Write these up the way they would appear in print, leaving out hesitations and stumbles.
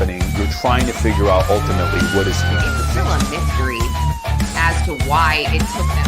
happening. You're trying to figure out ultimately what is. It's still a mystery as to why it took them.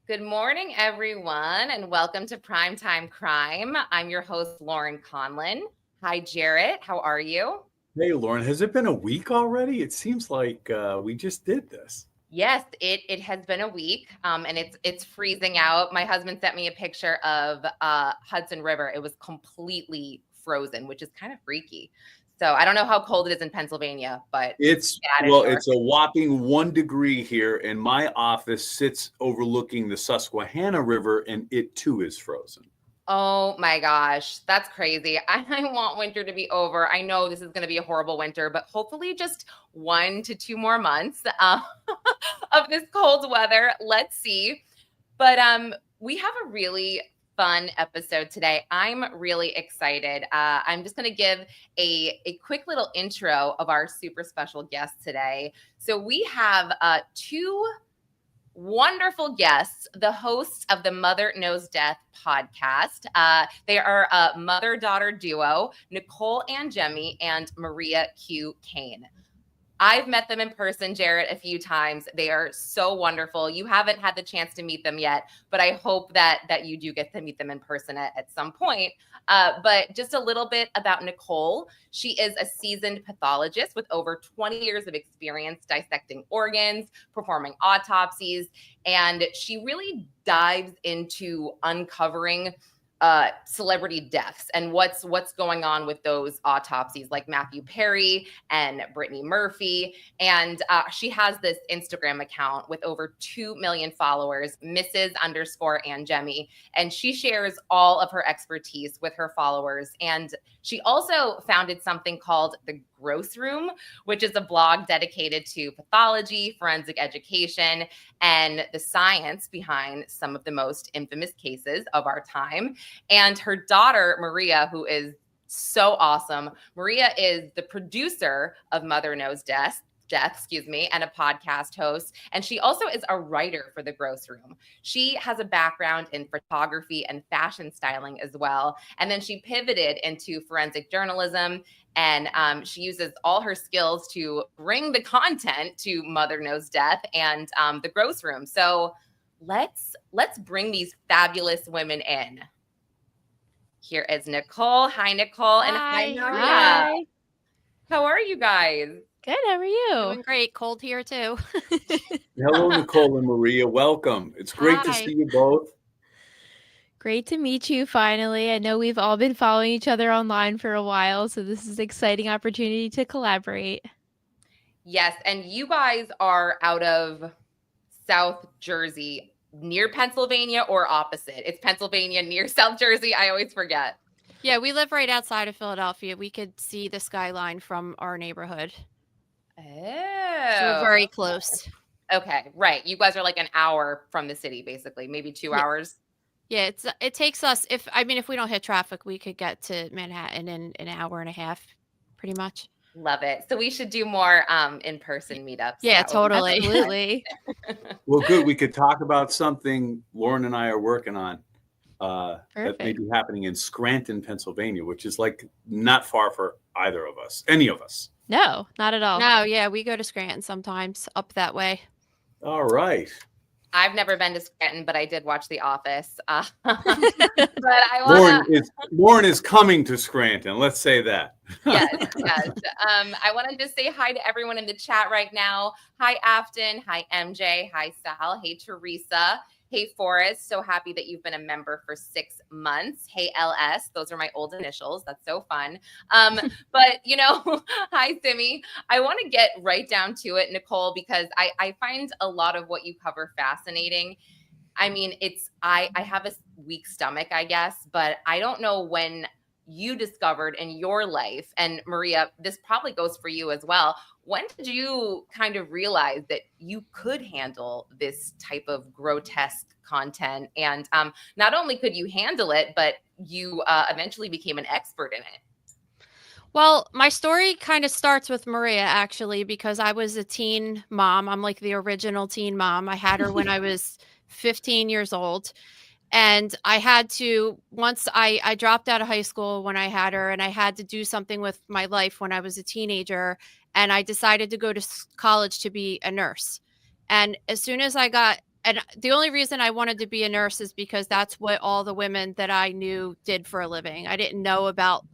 Good morning, everyone, and welcome to Primetime Crime. I'm your host, Lauren Conlon. Hi, Jarrett. How are you? Hey, Lauren, has it been a week already? It seems like we just did this. Yes, it has been a week, and it's freezing out. My husband sent me a picture of Hudson River. It was completely frozen, which is kind of freaky. So I don't know how cold it is in Pennsylvania, but It's a whopping 1 degree here, and my office sits overlooking the Susquehanna River, and it too is frozen. Oh my gosh, that's crazy. I want winter to be over. I know this is going to be a horrible winter, but hopefully just 1 to 2 more months of this cold weather. Let's see. But we have a really fun episode today. I'm really excited. I'm just going to give a quick little intro of our super special guest today. So we have 2 wonderful guests, the hosts of the Mother Knows Death podcast. They are a mother-daughter duo, Nicole and Jemmy and Maria Q. Kane. I've met them in person, Jarrett, a few times. They are so wonderful. You haven't had the chance to meet them yet, but I hope that you do get to meet them in person at some point. But just a little bit about Nicole. She is a seasoned pathologist with over 20 years of experience dissecting organs, performing autopsies, and she really dives into uncovering celebrity deaths and what's going on with those autopsies, like Matthew Perry and Brittany Murphy. And she has this Instagram account with over 2 million followers, Mrs._Anjemi. And she shares all of her expertise with her followers. And she also founded something called the Gross Room, which is a blog dedicated to pathology, forensic education, and the science behind some of the most infamous cases of our time. And her daughter, Maria, who is so awesome. Maria is the producer of Mother Knows Death, and a podcast host. And she also is a writer for The Gross Room. She has a background in photography and fashion styling as well. And then she pivoted into forensic journalism. And she uses all her skills to bring the content to Mother Knows Death and The Gross Room. So let's bring these fabulous women in. Here is Nicole. Hi, Nicole. And hi, Maria. Hi. How are you guys? Good. How are you? Doing great. Cold here too. Hello, Nicole and Maria. Welcome. It's great to see you both. Great to meet you finally. I know we've all been following each other online for a while, so this is an exciting opportunity to collaborate. Yes, and you guys are out of South Jersey, near Pennsylvania, or opposite? It's Pennsylvania near South Jersey. I always forget. Yeah, we live right outside of Philadelphia. We could see the skyline from our neighborhood. Oh. So we're very close. Okay, right. You guys are like an hour from the city, basically, maybe 2 hours. Yeah, it takes us, if we don't hit traffic, we could get to Manhattan in an hour and a half, pretty much. Love it. So we should do more in-person meetups. Yeah, totally. Absolutely. Well, good. We could talk about something Lauren and I are working on that may be happening in Scranton, Pennsylvania, which is like not far for either of us, any of us. No, not at all. No, yeah, we go to Scranton sometimes up that way. All right. I've never been to Scranton, but I did watch The Office. But I Lauren is coming to Scranton. Let's say that. Yes. I want to just say hi to everyone in the chat right now. Hi, Afton. Hi, MJ. Hi, Sal. Hey, Teresa. Hey, Forrest. So happy that you've been a member for 6 months. Hey, LS. Those are my old initials. That's so fun. But, hi, Simi. I want to get right down to it, Nicole, because I find a lot of what you cover fascinating. I mean, I have a weak stomach, I guess, but I don't know when you discovered in your life, and Maria, this probably goes for you as well. When did you kind of realize that you could handle this type of grotesque content? And not only could you handle it, but you eventually became an expert in it. Well, my story kind of starts with Maria, actually, because I was a teen mom. I'm like the original teen mom. I had her when I was 15 years old. And I had to, once I dropped out of high school when I had her, and I had to do something with my life when I was a teenager. And I decided to go to college to be a nurse. And as soon as I got, and the only reason I wanted to be a nurse is because that's what all the women that I knew did for a living. I didn't know about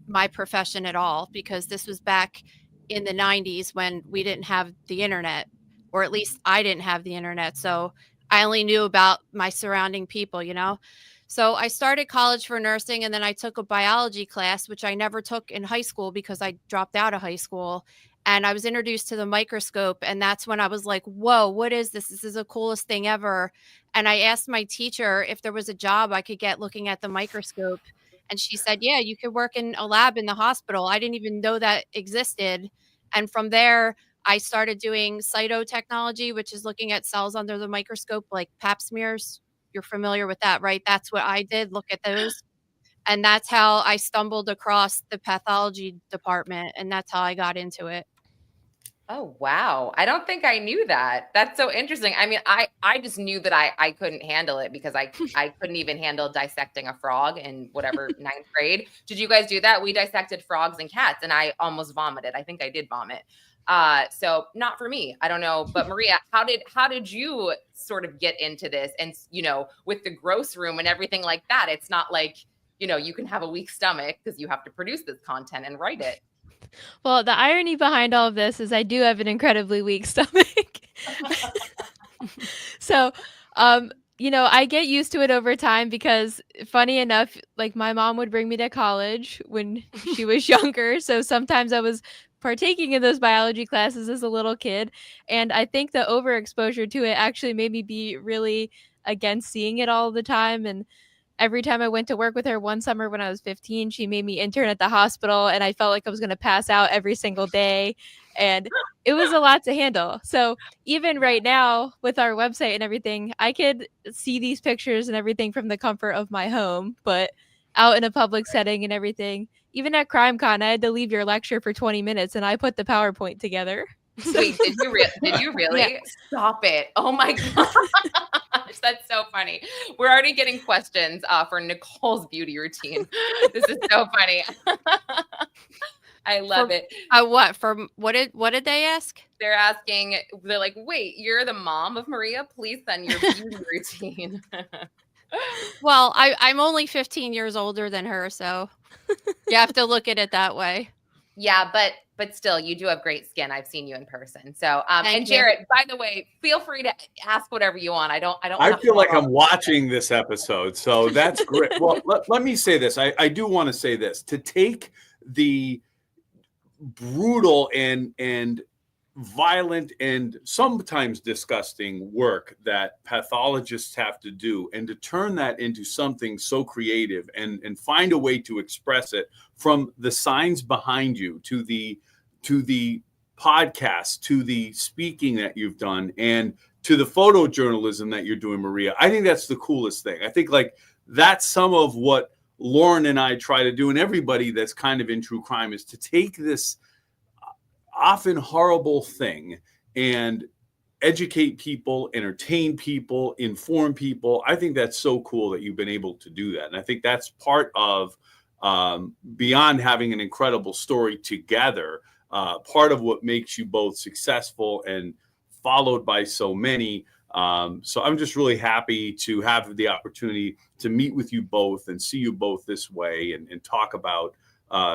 my profession at all, because this was back in the 90s when we didn't have the internet, or at least I didn't have the internet. So I only knew about my surrounding people, you know? So I started college for nursing, and then I took a biology class, which I never took in high school because I dropped out of high school. And I was introduced to the microscope. And that's when I was like, whoa, what is this? This is the coolest thing ever. And I asked my teacher if there was a job I could get looking at the microscope. And she said, yeah, you could work in a lab in the hospital. I didn't even know that existed. And from there, I started doing cytotechnology, which is looking at cells under the microscope, like pap smears. You're familiar with that, right? That's what I did, look at those. And that's how I stumbled across the pathology department. And that's how I got into it. Oh, wow. I don't think I knew that. That's so interesting. I mean, I just knew that I couldn't handle it because I couldn't even handle dissecting a frog in whatever ninth grade. Did you guys do that? We dissected frogs and cats, and I almost vomited. I think I did vomit. So not for me. I don't know. But Maria, how did you sort of get into this? And, you know, with the gross room and everything like that, it's not like, you know, you can have a weak stomach because you have to produce this content and write it. Well, the irony behind all of this is I do have an incredibly weak stomach. So, you know, I get used to it over time because funny enough, like my mom would bring me to college when she was younger. So sometimes I was partaking in those biology classes as a little kid. And I think the overexposure to it actually made me be really against seeing it all the time. And every time I went to work with her one summer when I was 15, she made me intern at the hospital, and I felt like I was going to pass out every single day. And it was a lot to handle. So even right now with our website and everything, I could see these pictures and everything from the comfort of my home, but out in a public setting and everything, even at CrimeCon, I had to leave your lecture for 20 minutes and I put the PowerPoint together. Wait, did you really? Yeah. Stop it. Oh my gosh. That's so funny. We're already getting questions for Nicole's beauty routine. This is so funny. I love it. What did they ask? They're asking, they're like, wait, you're the mom of Maria? Please send your beauty routine. Well, I'm only 15 years older than her, so you have to look at it that way. Yeah, but still, you do have great skin. I've seen you in person. So, and Thank you. Jarrett, by the way, feel free to ask whatever you want. I don't. I feel like I'm watching this episode, so that's great. Well, let me say this. I do want to say this. To take the brutal and violent and sometimes disgusting work that pathologists have to do, and to turn that into something so creative and find a way to express it, from the signs behind you to the podcast, to the speaking that you've done, and to the photojournalism that you're doing, Maria. I think that's the coolest thing. I think like that's some of what Lauren and I try to do, and everybody that's kind of in true crime, is to take this often horrible thing and educate people, entertain people, inform people. I think that's so cool that you've been able to do that. And I think that's part of, beyond having an incredible story together, part of what makes you both successful and followed by so many. So I'm just really happy to have the opportunity to meet with you both and see you both this way, and talk about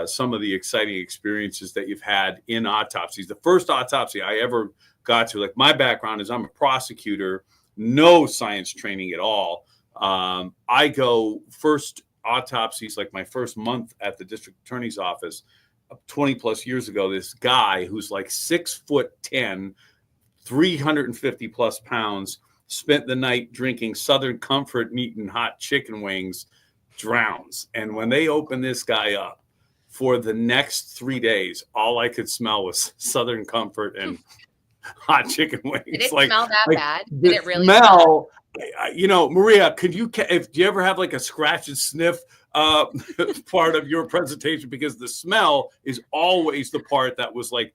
some of the exciting experiences that you've had in autopsies. The first autopsy I ever got to, like, my background is I'm a prosecutor, no science training at all. I go first autopsies, like my first month at the district attorney's office 20 plus years ago, this guy who's like 6'10", 350 plus pounds, spent the night drinking Southern Comfort and eating hot chicken wings, drowns. And when they opened this guy up, for the next 3 days, all I could smell was Southern Comfort and hot chicken wings. Did it smell that bad? Did it really smell? You know, Maria, do you ever have like a scratch and sniff part of your presentation, because the smell is always the part that was like,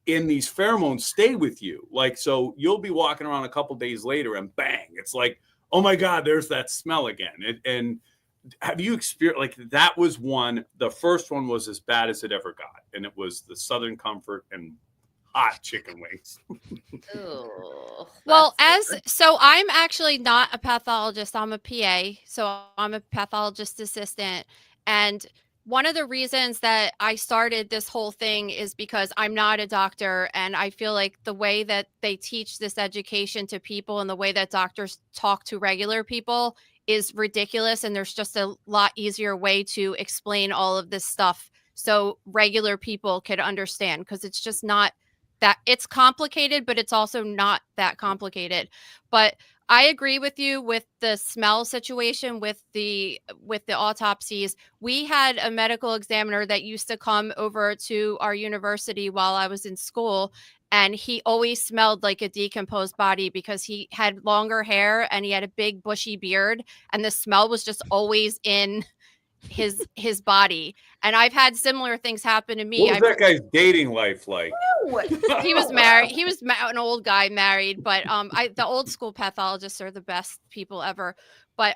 in these pheromones stay with you. Like, so you'll be walking around a couple days later and bang, it's like, oh my God, there's that smell again. And have you experienced, like, that was one, the first one was as bad as it ever got. And it was the Southern Comfort and hot chicken wings. Ooh, Well, that's so I'm actually not a pathologist. I'm a PA, so I'm a pathologist assistant. And one of the reasons that I started this whole thing is because I'm not a doctor, and I feel like the way that they teach this education to people and the way that doctors talk to regular people is ridiculous. And there's just a lot easier way to explain all of this stuff so regular people could understand, because it's just not that, it's complicated, but it's also not that complicated. But I agree with you with the smell situation with the autopsies. We had a medical examiner that used to come over to our university while I was in school, and he always smelled like a decomposed body because he had longer hair and he had a big bushy beard, and the smell was just always in his body. And I've had similar things happen to me. What was that guy's dating life like? He was married. He was an old guy married, but the old school pathologists are the best people ever. But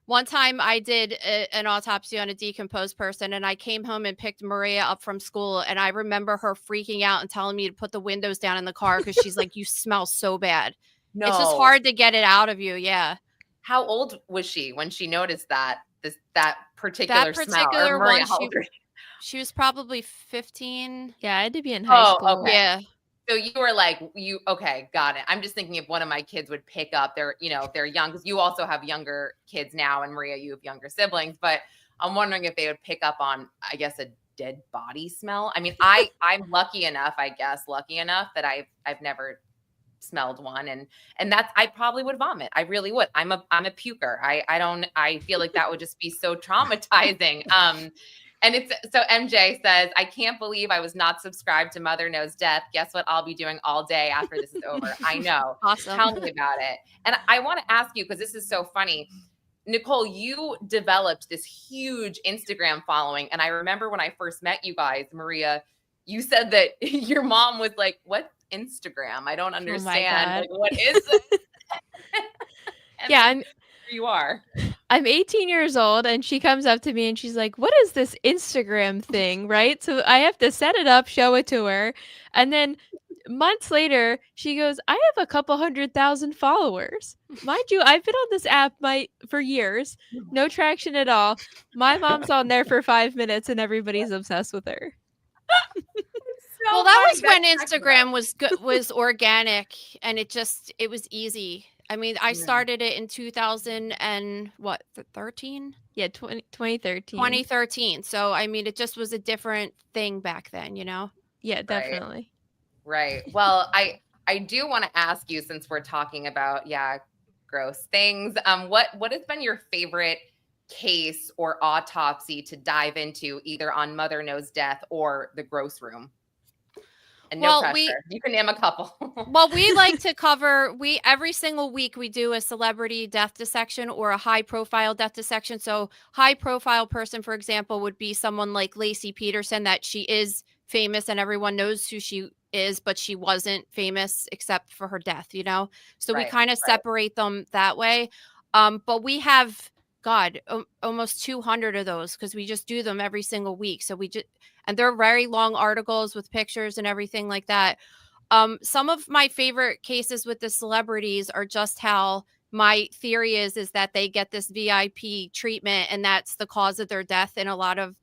one time I did an autopsy on a decomposed person, and I came home and picked Maria up from school, and I remember her freaking out and telling me to put the windows down in the car because she's like, "You smell so bad." no. It's just hard to get it out of you. Yeah. How old was she when she noticed that that particular smell? Or one, Maria, how old were you? she was probably 15. Yeah, I had to be in high school. Okay. Yeah. So you were like, okay, got it. I'm just thinking if one of my kids would pick up, they're young, because you also have younger kids now, and Maria, you have younger siblings, but I'm wondering if they would pick up on, I guess, a dead body smell. I mean, I'm lucky enough that I've never smelled one, and that's, I probably would vomit. I really would. I'm a puker. I feel like that would just be so traumatizing. And it's so MJ says, I can't believe I was not subscribed to Mother Knows Death. Guess what I'll be doing all day after this is over. I know. Awesome. Tell me about it. And I want to ask you, because this is so funny. Nicole, you developed this huge Instagram following. And I remember when I first met you guys, Maria, you said that your mom was like, "What Instagram? I don't understand. Like, what is it?" Yeah, you are. I'm 18 years old, and she comes up to me and she's like, "What is this Instagram thing?" Right? So I have to set it up, show it to her, and then months later, she goes, "I have a couple 100,000 followers." Mind you, I've been on this app for years, no traction at all. My mom's on there for 5 minutes, and everybody's obsessed with her. Well, that was when Instagram was organic, and it was easy. I mean, I started it in 2013? Yeah, 2013. 2013. So, I mean, it just was a different thing back then, you know? Yeah, definitely. Right. Well, I do want to ask you, since we're talking about, gross things, what has been your favorite case or autopsy to dive into, either on Mother Knows Death or the gross room? And no pressure. You can name a couple. Well, we like to cover, every single week we do a celebrity death dissection or a high profile death dissection. So high profile person, for example, would be someone like Lacey Peterson, that she is famous and everyone knows who she is, but she wasn't famous except for her death, you know? So we kind of separate them that way. But we have, almost 200 of those, because we just do them every single week. So and they're very long articles with pictures and everything like that. Some of my favorite cases with the celebrities are just how my theory is that they get this VIP treatment, and that's the cause of their death in a lot of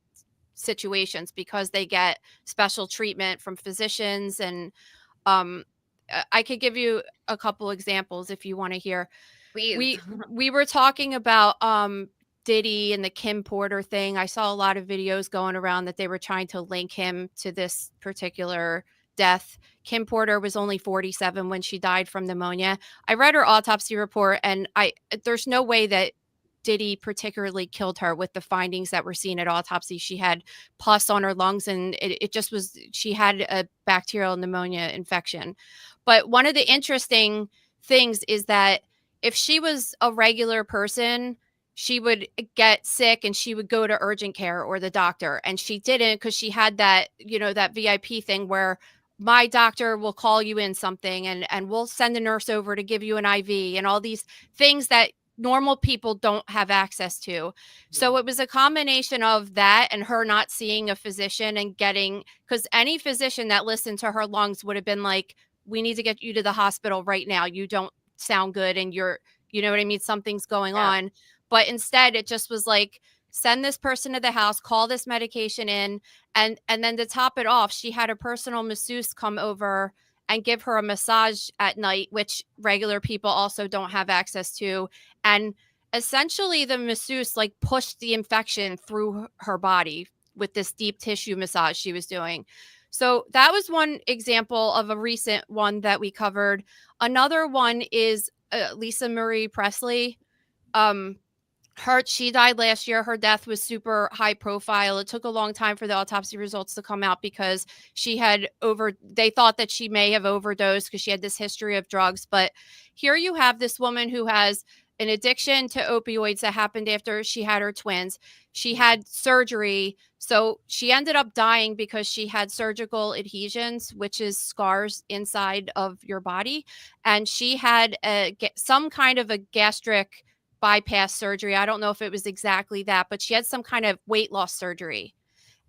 situations, because they get special treatment from physicians. And I could give you a couple examples if you want to hear. Please. We were talking about Diddy and the Kim Porter thing. I saw a lot of videos going around that they were trying to link him to this particular death. Kim Porter was only 47 when she died from pneumonia. I read her autopsy report, and there's no way that Diddy particularly killed her with the findings that were seen at autopsy. She had pus on her lungs, and it just was, she had a bacterial pneumonia infection. But one of the interesting things is that if she was a regular person, she would get sick and she would go to urgent care or the doctor, and she didn't because she had that, that VIP thing where my doctor will call you in something and we'll send a nurse over to give you an IV and all these things that normal people don't have access to. So it was a combination of that and her not seeing a physician and because any physician that listened to her lungs would have been like, we need to get you to the hospital right now. You don't sound good and you know what I mean? Something's going on. But instead it just was like, send this person to the house, call this medication in. And then to top it off, she had a personal masseuse come over and give her a massage at night, which regular people also don't have access to. And essentially the masseuse like pushed the infection through her body with this deep tissue massage she was doing. So that was one example of a recent one that we covered. Another one is Lisa Marie Presley. She died last year. Her death was super high profile. It took a long time for the autopsy results to come out because they thought that she may have overdosed because she had this history of drugs. But here you have this woman who has an addiction to opioids that happened after she had her twins. She had surgery. So she ended up dying because she had surgical adhesions, which is scars inside of your body. And she had some kind of a gastric bypass surgery. I don't know if it was exactly that, but she had some kind of weight loss surgery.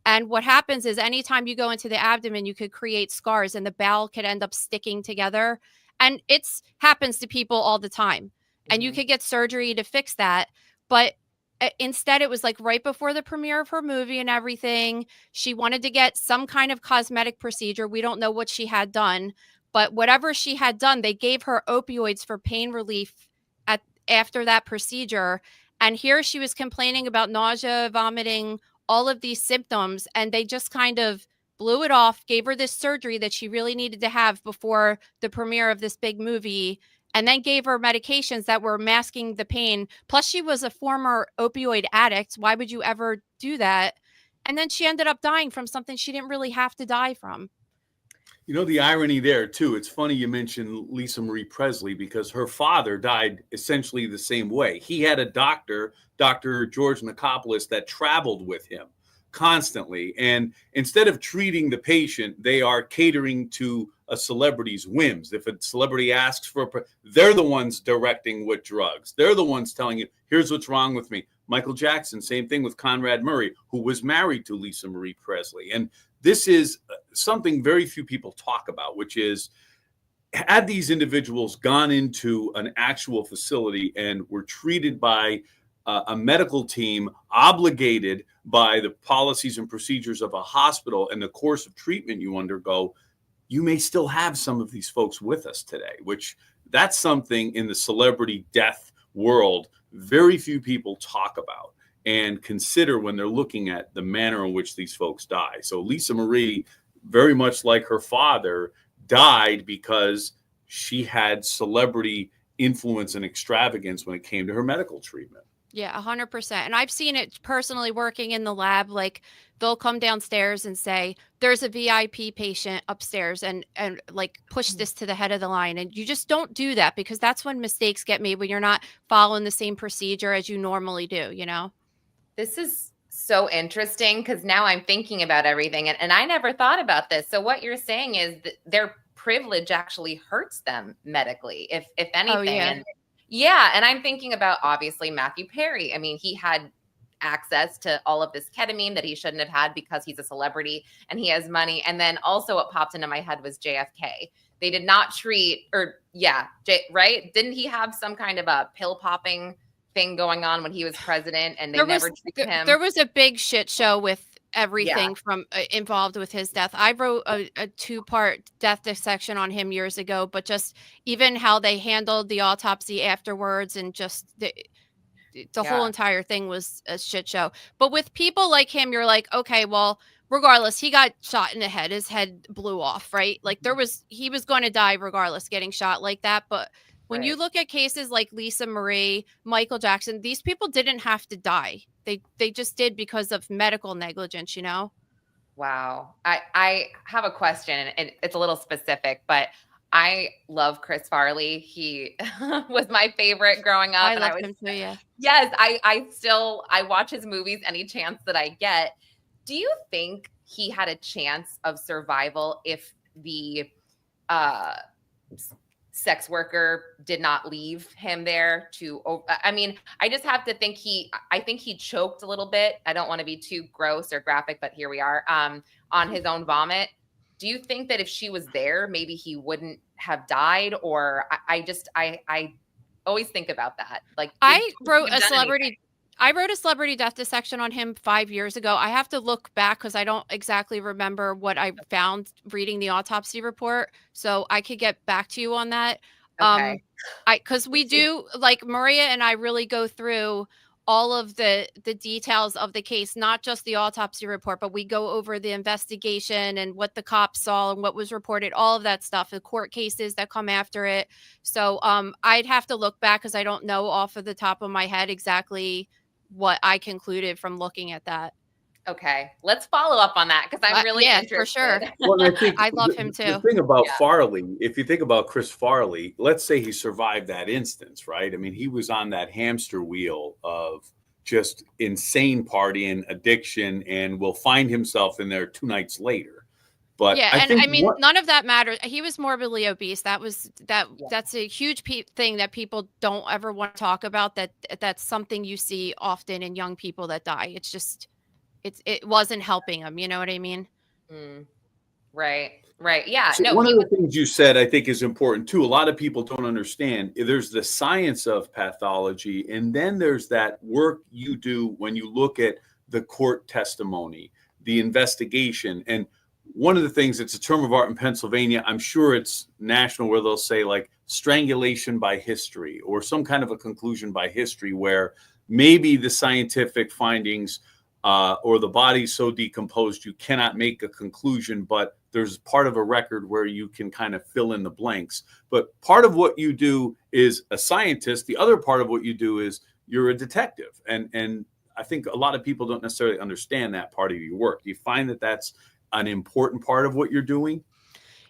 And what happens is anytime you go into the abdomen, you could create scars and the bowel could end up sticking together. And it happens to people all the time. And you could get surgery to fix that. But instead, it was like right before the premiere of her movie and everything. She wanted to get some kind of cosmetic procedure. We don't know what she had done, but whatever she had done, they gave her opioids for pain relief after that procedure. And here she was complaining about nausea, vomiting, all of these symptoms. And they just kind of blew it off, gave her this surgery that she really needed to have before the premiere of this big movie, and then gave her medications that were masking the pain. Plus, she was a former opioid addict. Why would you ever do that? And then she ended up dying from something she didn't really have to die from. You know, the irony there, too, it's funny you mentioned Lisa Marie Presley because her father died essentially the same way. He had a doctor, Dr. George Nikopoulos, that traveled with him constantly. And instead of treating the patient, they are catering to a celebrity's whims. If a celebrity asks they're the ones directing what drugs. They're the ones telling you, here's what's wrong with me. Michael Jackson, same thing with Conrad Murray, who was married to Lisa Marie Presley. And this is something very few people talk about, which is, had these individuals gone into an actual facility and were treated by a medical team obligated by the policies and procedures of a hospital and the course of treatment you undergo, you may still have some of these folks with us today, which that's something in the celebrity death world very few people talk about and consider when they're looking at the manner in which these folks die. So Lisa Marie, very much like her father, died because she had celebrity influence and extravagance when it came to her medical treatment. Yeah, 100%. And I've seen it personally working in the lab. Like they'll come downstairs and say, there's a VIP patient upstairs and like push this to the head of the line. And you just don't do that because that's when mistakes get made, when you're not following the same procedure as you normally do, you know? This is so interesting because now I'm thinking about everything and I never thought about this. So what you're saying is that their privilege actually hurts them medically, if anything. Oh, yeah. And yeah. And I'm thinking about obviously Matthew Perry. I mean, he had access to all of this ketamine that he shouldn't have had because he's a celebrity and he has money. And then also what popped into my head was JFK. They did not treat right? Didn't he have some kind of a pill popping thing going on when he was president and they never treated him? There was a big shit show with everything from involved with his death. I wrote a 2-part death dissection on him years ago, but just even how they handled the autopsy afterwards and just the whole entire thing was a shit show. But with people like him, you're like, okay, well, regardless, he got shot in the head. His head blew off, right? Like he was going to die regardless, getting shot like that. But when you look at cases like Lisa Marie, Michael Jackson, these people didn't have to die. They just did because of medical negligence, you know? Wow. I have a question and it's a little specific, but I love Chris Farley. He was my favorite growing up. I and love him too, yeah. Yes, I watch his movies any chance that I get. Do you think he had a chance of survival if the uh sex worker did not leave him there to I mean, I just have to think I think he choked a little bit. I don't want to be too gross or graphic, but here we are on his own vomit. Do you think that if she was there, maybe he wouldn't have died? Or I always think about that. Like, I wrote have a done celebrity I wrote a celebrity death dissection on him 5 years ago. I have to look back because I don't exactly remember what I found reading the autopsy report. So I could get back to you on that. Okay. Because we do, like, Maria and I really go through all of the details of the case, not just the autopsy report, but we go over the investigation and what the cops saw and what was reported, all of that stuff, the court cases that come after it. So I'd have to look back because I don't know off of the top of my head exactly what I concluded from looking at that. Okay. Let's follow up on that because I'm really yeah, interested. for sure. Well, I think I love him too. The thing about Yeah. Farley, if you think about Chris Farley, let's say he survived that instance, right? I mean, he was on that hamster wheel of just insane partying, addiction, and will find himself in there 2 nights later. But yeah, I think I mean, none of that matters. He was morbidly obese. That's a huge thing that people don't ever want to talk about. That's something you see often in young people that die. It's just it wasn't helping him. You know what I mean? Mm, right. Yeah. So No, one he of was. the things you said, I think, is important too. A lot of people don't understand. There's the science of pathology, and then there's that work you do when you look at the court testimony, the investigation. And one of the things, it's a term of art in Pennsylvania. I'm sure it's national, where they'll say like strangulation by history or some kind of a conclusion by history, where maybe the scientific findings or the body's so decomposed you cannot make a conclusion, but there's part of a record where you can kind of fill in the blanks. But part of what you do is a scientist. The other part of what you do is you're a detective. And I think a lot of people don't necessarily understand that part of your work. Do you find that that's an important part of what you're doing?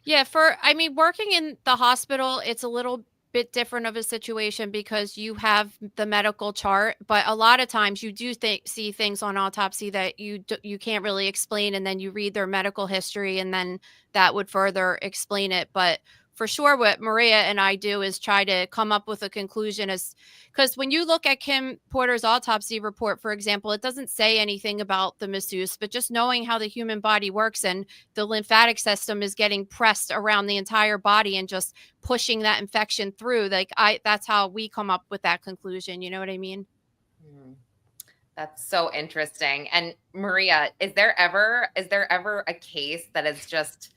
Yeah, working in the hospital, it's a little bit different of a situation because you have the medical chart, but a lot of times you do see things on autopsy that you can't really explain, and then you read their medical history, and then that would further explain it. But for sure, what Maria and I do is try to come up with a conclusion, as because when you look at Kim Porter's autopsy report, for example, it doesn't say anything about the masseuse, but just knowing how the human body works and the lymphatic system is getting pressed around the entire body and just pushing that infection through, that's how we come up with that conclusion. You know what I mean? That's so interesting. And Maria, is there ever a case that has just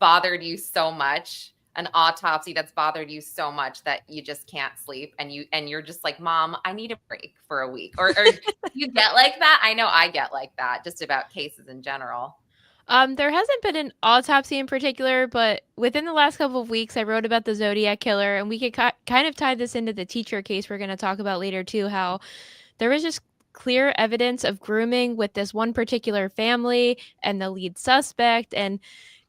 bothered you so much, an autopsy that's bothered you so much that you just can't sleep, and you're just like, Mom, I need a break for a week? Or you get like that? I know I get like that just about cases in general. There hasn't been an autopsy in particular, but within the last couple of weeks, I wrote about the Zodiac killer, and we could kind of tie this into the teacher case we're going to talk about later too, how there was just clear evidence of grooming with this one particular family and the lead suspect, and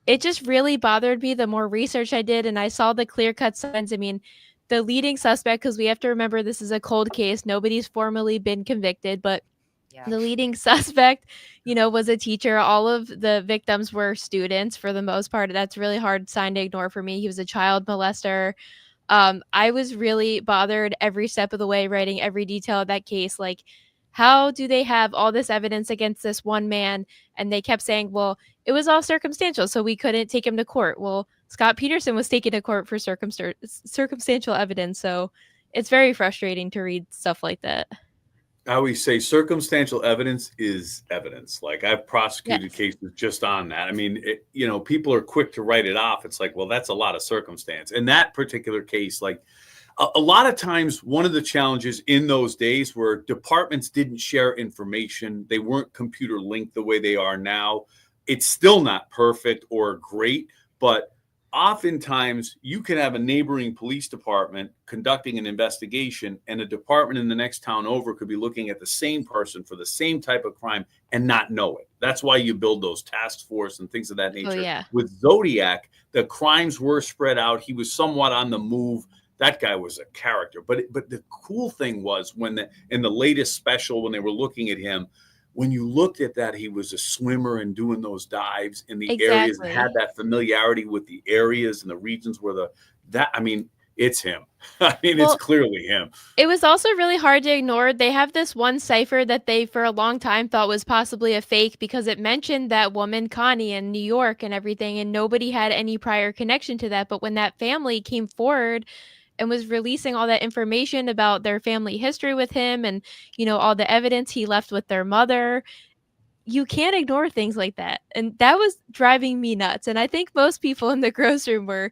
it just really bothered me the more research I did, and I saw the clear-cut signs. I mean, the leading suspect, because we have to remember this is a cold case, nobody's formally been convicted, but the leading suspect, was a teacher. All of the victims were students for the most part. That's really hard sign to ignore for me. He was a child molester. I was really bothered every step of the way, writing every detail of that case. Like, how do they have all this evidence against this one man? And they kept saying, well, it was all circumstantial, so we couldn't take him to court. Well, Scott Peterson was taken to court for circumstantial evidence. So it's very frustrating to read stuff like that. I always say circumstantial evidence is evidence. Like, I've prosecuted cases just on that. I mean, people are quick to write it off. It's like, well, that's a lot of circumstance. In that particular case, like, a lot of times, one of the challenges in those days were departments didn't share information. They weren't computer linked the way they are now. It's still not perfect or great, but oftentimes you can have a neighboring police department conducting an investigation, and a department in the next town over could be looking at the same person for the same type of crime and not know it. That's why you build those task force and things of that nature. Oh, yeah. With Zodiac, the crimes were spread out. He was somewhat on the move. That guy was a character. But the cool thing was in the latest special, when they were looking at him, when you looked at that, he was a swimmer and doing those dives in the areas and had that familiarity with the areas and the regions where it's him. I mean, it's clearly him. It was also really hard to ignore. They have this one cipher that they, for a long time, thought was possibly a fake because it mentioned that woman Connie in New York and everything, and nobody had any prior connection to that. But when that family came forward and was releasing all that information about their family history with him and, all the evidence he left with their mother, you can't ignore things like that. And that was driving me nuts. And I think most people in the gross room were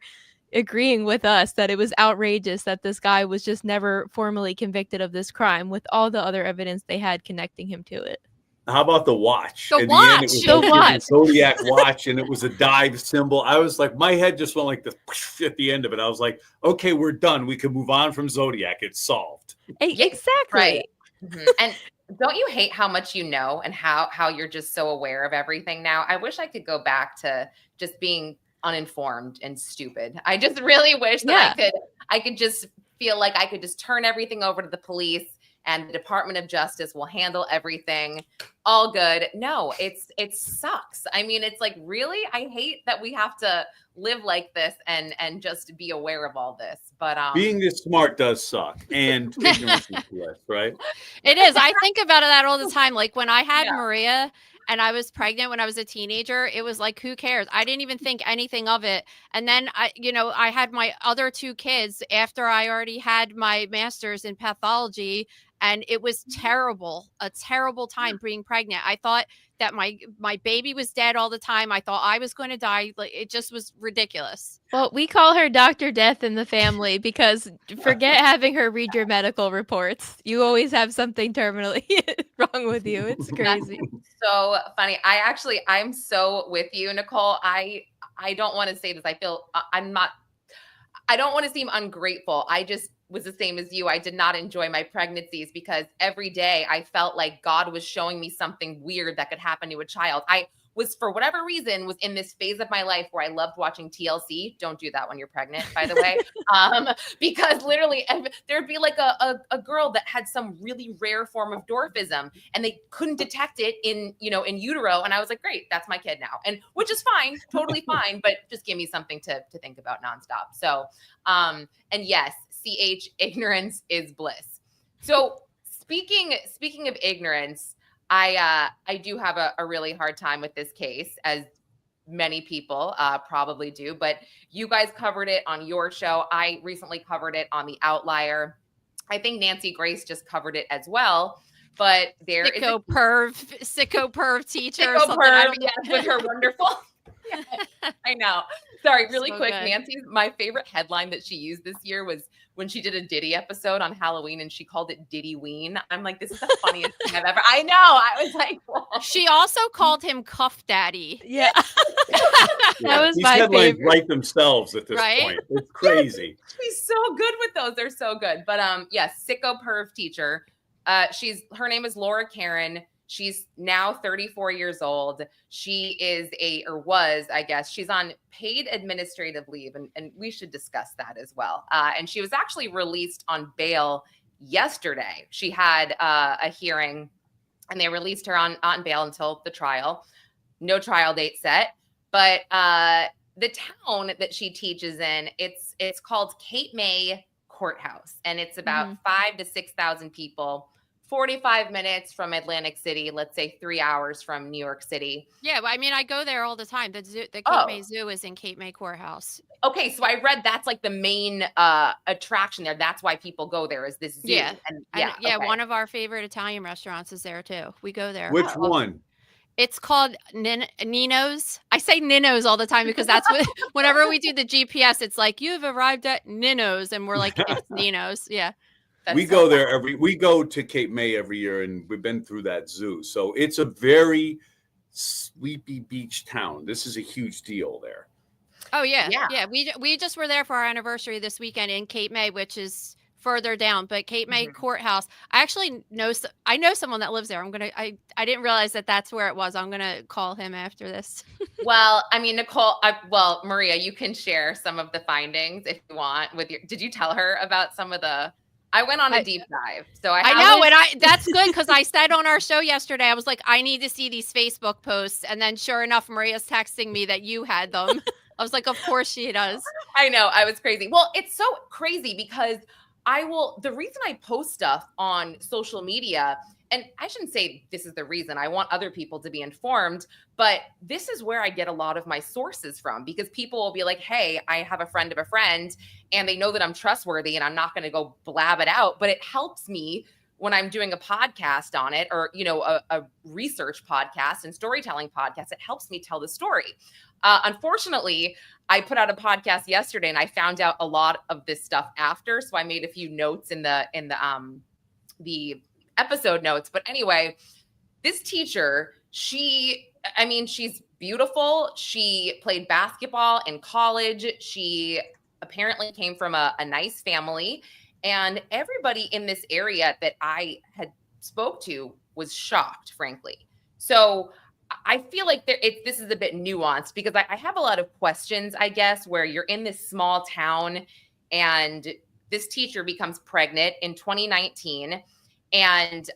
agreeing with us that it was outrageous that this guy was just never formally convicted of this crime with all the other evidence they had connecting him to it. How about the watch? The watch. The watch. Zodiac watch, and it was a dive symbol. I was like, my head just went like this at the end of it. I was like, okay, we're done. We can move on from Zodiac. It's solved. Exactly. Right. Mm-hmm. And don't you hate how much you know and how you're just so aware of everything now? I wish I could go back to just being uninformed and stupid. I just really wish that I could just feel like I could just turn everything over to the police and the Department of Justice will handle everything. All good. No, it sucks. I mean, it's like, really? I hate that we have to live like this and just be aware of all this. But being this smart does suck, and ignorance is bliss, right? It is. I think about that all the time. Like when I had Maria and I was pregnant when I was a teenager, it was like, who cares? I didn't even think anything of it. And then I had my other two kids after I already had my master's in pathology. And it was a terrible time being pregnant. I thought that my baby was dead all the time. I thought I was going to die. Like, it just was ridiculous. Well, we call her Dr. Death in the family because forget having her read your medical reports. You always have something terminally wrong with you. It's crazy. So funny. I'm so with you, Nicole. I don't want to say this. I feel I don't want to seem ungrateful. I just was the same as you. I did not enjoy my pregnancies because every day I felt like God was showing me something weird that could happen to a child. I was, for whatever reason, was in this phase of my life where I loved watching TLC. Don't do that when you're pregnant, by the way. Because literally there'd be like a girl that had some really rare form of dwarfism and they couldn't detect it in utero. And I was like, great, that's my kid now. And which is fine, totally fine, but just give me something to think about nonstop. So, and yes, CH, ignorance is bliss. So speaking of ignorance, I do have a really hard time with this case, as many people probably do, but you guys covered it on your show. I recently covered it on The Outlier. I think Nancy Grace just covered it as well, but there is sicko perv teacher. Sicko perv, yes, with her wonderful. I know. Sorry, really quick. Good. Nancy's, my favorite headline that she used this year was when she did a Diddy episode on Halloween and she called it Diddy Ween. I'm like, this is the funniest thing I've ever. I know. I was like, whoa. She also called him Cuff Daddy. Yeah. That was These my headlines favorite. write themselves at this Right? point. It's crazy. She's so good with those. They're so good. But yes, sicko perv teacher. Her name is Laura Karen. She's now 34 years old. She was, I guess, she's on paid administrative leave, and we should discuss that as well. And she was actually released on bail yesterday. She had a hearing, and they released her on bail until the trial. No trial date set, but the town that she teaches in, it's called Cape May Courthouse, and it's about 5,000 to 6,000 people. 45 minutes from Atlantic City, let's say 3 hours from New York City. Yeah, I mean, I go there all the time. The Cape May Zoo is in Cape May Courthouse. Okay, so I read that's like the main attraction there. That's why people go there, is this zoo. Yeah, Okay. One of our favorite Italian restaurants is there too. We go there. Which one? It's called Nino's. I say Nino's all the time because that's what, whenever we do the GPS, it's like, you've arrived at Nino's, and we're like, it's Nino's. Yeah. We go to Cape May every year, and we've been through that zoo. So it's a very sleepy beach town. This is a huge deal there. Oh yeah. Yeah. Yeah. We just were there for our anniversary this weekend in Cape May, which is further down, but Cape May Mhm. Courthouse. I actually I know someone that lives there. I didn't realize that that's where it was. I'm going to call him after this. Well, I mean, Nicole, Maria, you can share some of the findings if you want did you tell her about some of I went on a deep dive. So I know, and that's good because I said on our show yesterday, I was like, I need to see these Facebook posts, and then sure enough, Maria's texting me that you had them. I was like, of course she does. I know, I was crazy. Well, it's so crazy because the reason I post stuff on social media, and I shouldn't say this is the reason, I want other people to be informed, but this is where I get a lot of my sources from, because people will be like, hey, I have a friend of a friend, and they know that I'm trustworthy and I'm not going to go blab it out, but it helps me when I'm doing a podcast on it, or, a research podcast and storytelling podcast. It helps me tell the story. Unfortunately, I put out a podcast yesterday and I found out a lot of this stuff after. So I made a few notes in the episode notes. But anyway, this teacher, she's beautiful. She played basketball in college. She apparently came from a nice family. And everybody in this area that I had spoke to was shocked, frankly. So I feel like this is a bit nuanced, because I have a lot of questions, I guess, where you're in this small town and this teacher becomes pregnant in 2019. And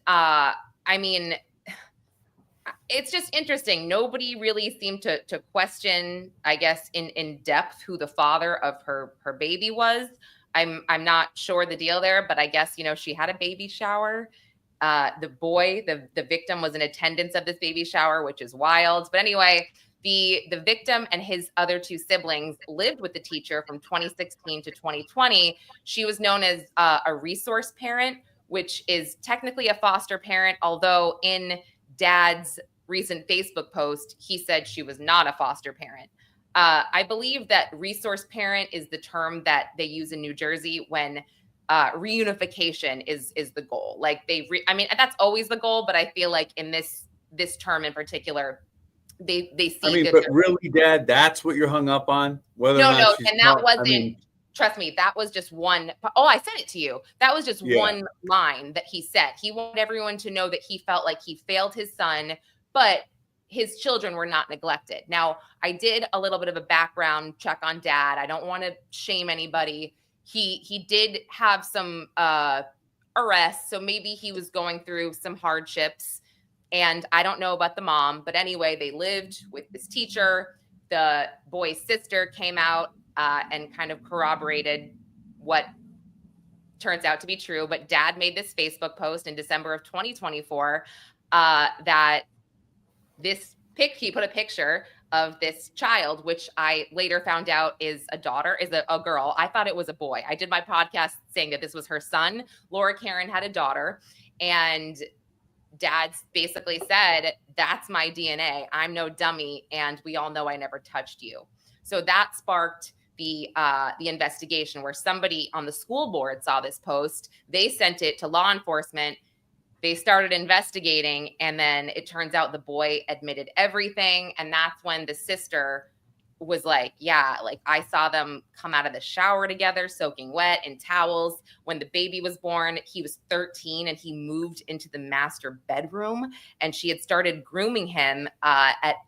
it's just interesting. Nobody really seemed to question, I guess, in depth who the father of her baby was. I'm not sure the deal there, but I guess, she had a baby shower. The boy, the victim, was in attendance of this baby shower, which is wild. But anyway, the victim and his other two siblings lived with the teacher from 2016 to 2020. She was known as a resource parent, which is technically a foster parent, although in Dad's recent Facebook post, he said she was not a foster parent. I believe that resource parent is the term that they use in New Jersey when reunification is the goal. Like that's always the goal, but I feel like in this term in particular, they see. But really, Dad, that's what you're hung up on? No, and that wasn't. Trust me, that was just one. Oh, I sent it to you. That was just one line that he said. He wanted everyone to know that he felt like he failed his son, but his children were not neglected. Now, I did a little bit of a background check on Dad. I don't want to shame anybody. He did have some arrests, so maybe he was going through some hardships, and I don't know about the mom. But anyway, they lived with this teacher. The boy's sister came out and kind of corroborated what turns out to be true. But Dad made this Facebook post in December of 2024 that he put a picture of this child, which I later found out is a girl. I thought it was a boy. I did my podcast saying that this was her son. Laura Karen had a daughter, and Dad basically said, that's my DNA. I'm no dummy. And we all know I never touched you. So that sparked the investigation, where somebody on the school board saw this post. They sent it to law enforcement. They started investigating, and then it turns out the boy admitted everything. And that's when the sister was like, yeah, like I saw them come out of the shower together, soaking wet in towels. When the baby was born, he was 13 and he moved into the master bedroom, and she had started grooming him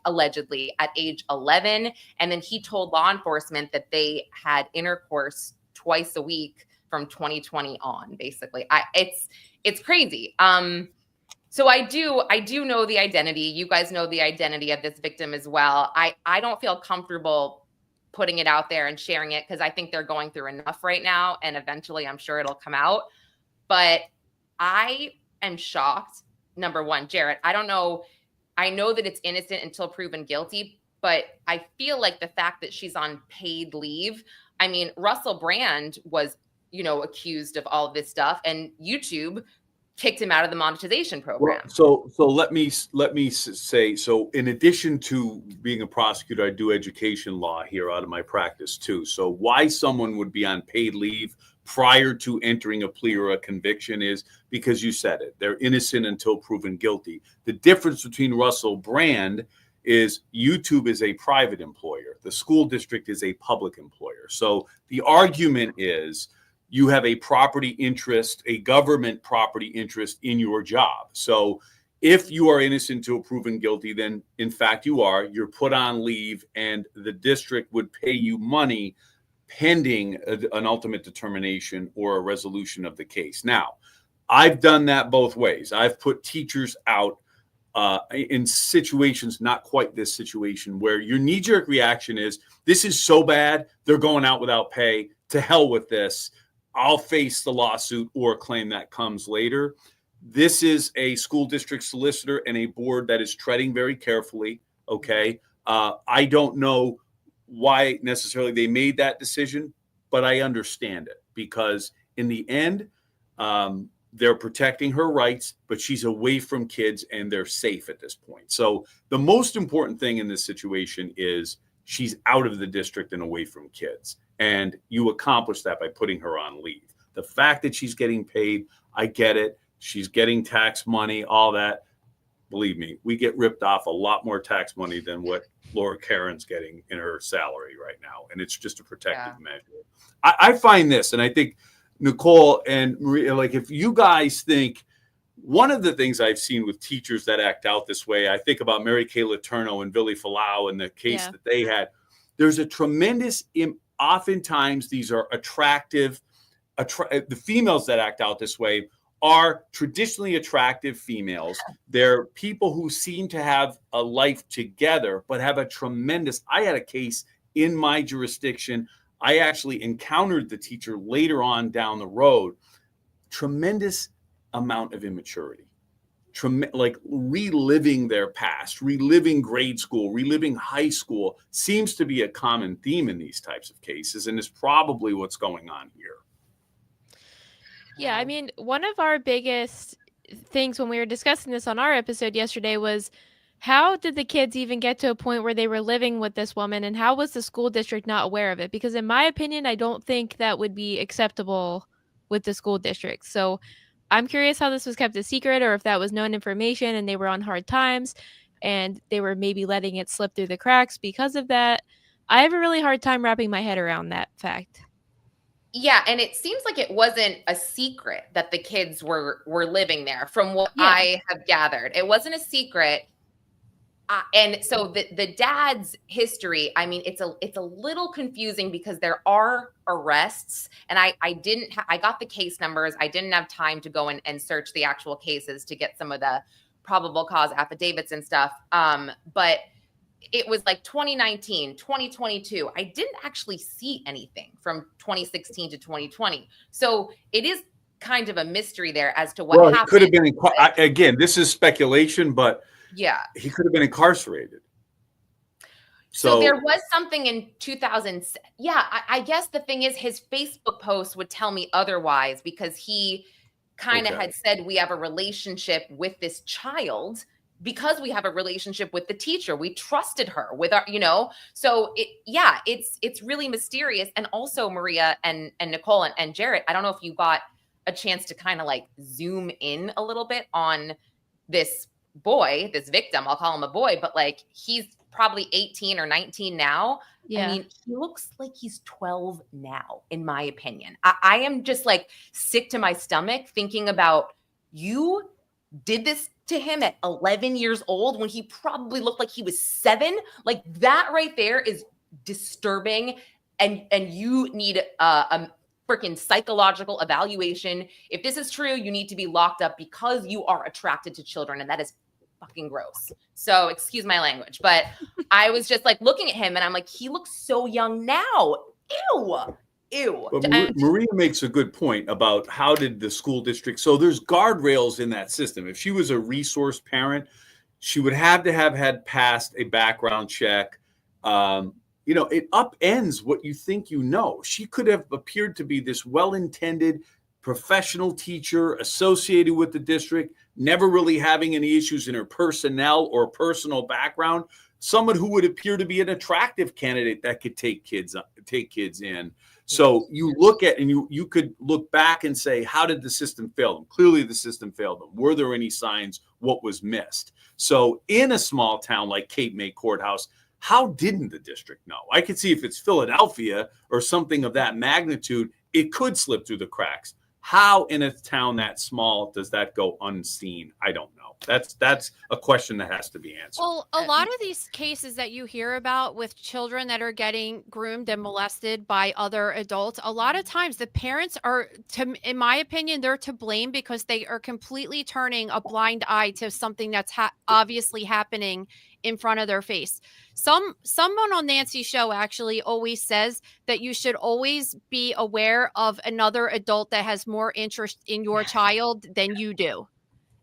allegedly at age 11. And then he told law enforcement that they had intercourse twice a week from 2020 on, basically. It's crazy. So I do know the identity. You guys know the identity of this victim as well. I don't feel comfortable putting it out there and sharing it, because I think they're going through enough right now, and eventually I'm sure it'll come out. But I am shocked. Number one, Jarrett, I don't know. I know that it's innocent until proven guilty, but I feel like the fact that she's on paid leave. I mean, Russell Brand was, accused of all of this stuff, and YouTube kicked him out of the monetization program. Well, so let me say, so in addition to being a prosecutor, I do education law here out of my practice too. So why someone would be on paid leave prior to entering a plea or a conviction is because you said it. They're innocent until proven guilty. The difference between Russell Brand is YouTube is a private employer. The school district is a public employer. So the argument is you have a property interest, a government property interest in your job. So if you are innocent until proven guilty, then in fact you are. You're put on leave, and the district would pay you money pending an ultimate determination or a resolution of the case. Now, I've done that both ways. I've put teachers out in situations, not quite this situation, where your knee-jerk reaction is, this is so bad, they're going out without pay. To hell with this. I'll face the lawsuit or a claim that comes later. This is a school district solicitor and a board that is treading very carefully. Okay. I don't know why necessarily they made that decision, but I understand it, because in the end, they're protecting her rights, but she's away from kids and they're safe at this point. So the most important thing in this situation is she's out of the district and away from kids. And you accomplish that by putting her on leave. The fact that she's getting paid, I get it. She's getting tax money, all that. Believe me, we get ripped off a lot more tax money than what Laura Karen's getting in her salary right now. And it's just a protective measure. I find this, and I think Nicole and Maria, like, if you guys think, one of the things I've seen with teachers that act out this way, I think about Mary Kay Letourneau and Billy Falau and the case that they had. There's a tremendous, oftentimes these are attractive, the females that act out this way are traditionally attractive females. They're people who seem to have a life together, but have a tremendous, I had a case in my jurisdiction. I actually encountered the teacher later on down the road. Tremendous amount of immaturity, like reliving their past, reliving grade school, reliving high school seems to be a common theme in these types of cases, and is probably what's going on here. Yeah, I mean, one of our biggest things when we were discussing this on our episode yesterday was, how did the kids even get to a point where they were living with this woman, and how was the school district not aware of it? Because in my opinion, I don't think that would be acceptable with the school district. So I'm curious how this was kept a secret, or if that was known information and they were on hard times and they were maybe letting it slip through the cracks because of that. I have a really hard time wrapping my head around that fact. Yeah, and it seems like it wasn't a secret that the kids were living there, from what I have gathered. It wasn't a secret. And so the dad's history, I mean, it's a little confusing because there are arrests, and I got the case numbers. I didn't have time to go and search the actual cases to get some of the probable cause affidavits and stuff. But it was like 2019, 2022. I didn't actually see anything from 2016 to 2020. So it is kind of a mystery there as to what happened. It could have been, again, this is speculation, but yeah, he could have been incarcerated. So there was something in 2000. Yeah, I guess the thing is, his Facebook post would tell me otherwise, because he kind of had said, we have a relationship with this child because we have a relationship with the teacher. We trusted her with our, so it's really mysterious. And also, Maria and Nicole and Jarrett, I don't know if you got a chance to kind of like zoom in a little bit on this boy, this victim. I'll call him a boy, but like, he's probably 18 or 19 now. Yeah. I mean, he looks like he's 12 now, in my opinion. I am just like sick to my stomach thinking about, you did this to him at 11 years old when he probably looked like he was 7. Like, that right there is disturbing. And you need a freaking psychological evaluation. If this is true, you need to be locked up because you are attracted to children. And that is fucking gross. So excuse my language, but I was just like looking at him and I'm like, he looks so young now. Ew. But Maria makes a good point about how did the school district, so there's guardrails in that system. If she was a resource parent, she would have to have had passed a background check. It upends what you think you know. She could have appeared to be this well-intended professional teacher associated with the district, never really having any issues in her personnel or personal background, someone who would appear to be an attractive candidate that could take kids in. So you look at, and you could look back and say, how did the system fail them? Clearly the system failed them. Were there any signs? what was missed. So in a small town like Cape May Courthouse, how didn't the district know? I could see if it's Philadelphia or something of that magnitude, it could slip through the cracks. How in a town that small does that go unseen? I don't know. That's a question that has to be answered. Well, a lot of these cases that you hear about with children that are getting groomed and molested by other adults, a lot of times the parents are, in my opinion, they're to blame because they are completely turning a blind eye to something that's obviously happening in front of their face. Someone on Nancy's show actually always says that you should always be aware of another adult that has more interest in your child than you do.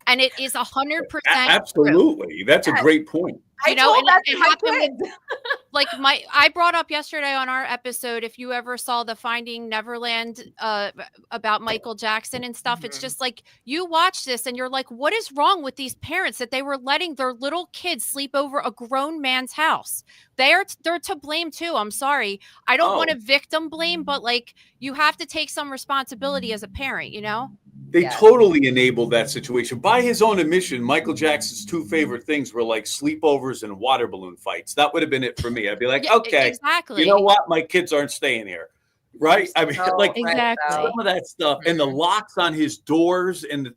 And it is 100% absolutely true. That's a great point. You know, and it happened with, like I brought up yesterday on our episode, if you ever saw the Finding Neverland about Michael Jackson and stuff, it's just like you watch this and you're like, what is wrong with these parents that they were letting their little kids sleep over a grown man's house? They're to blame too. I'm sorry. I don't want to victim blame, but like you have to take some responsibility as a parent, you know? They totally enabled that situation. By his own admission, Michael Jackson's two favorite things were like sleepovers and water balloon fights. That would have been it for me. I'd be like, okay, exactly. You know what? My kids aren't staying here. Right? I mean, like exactly. Some of that stuff and the locks on his doors and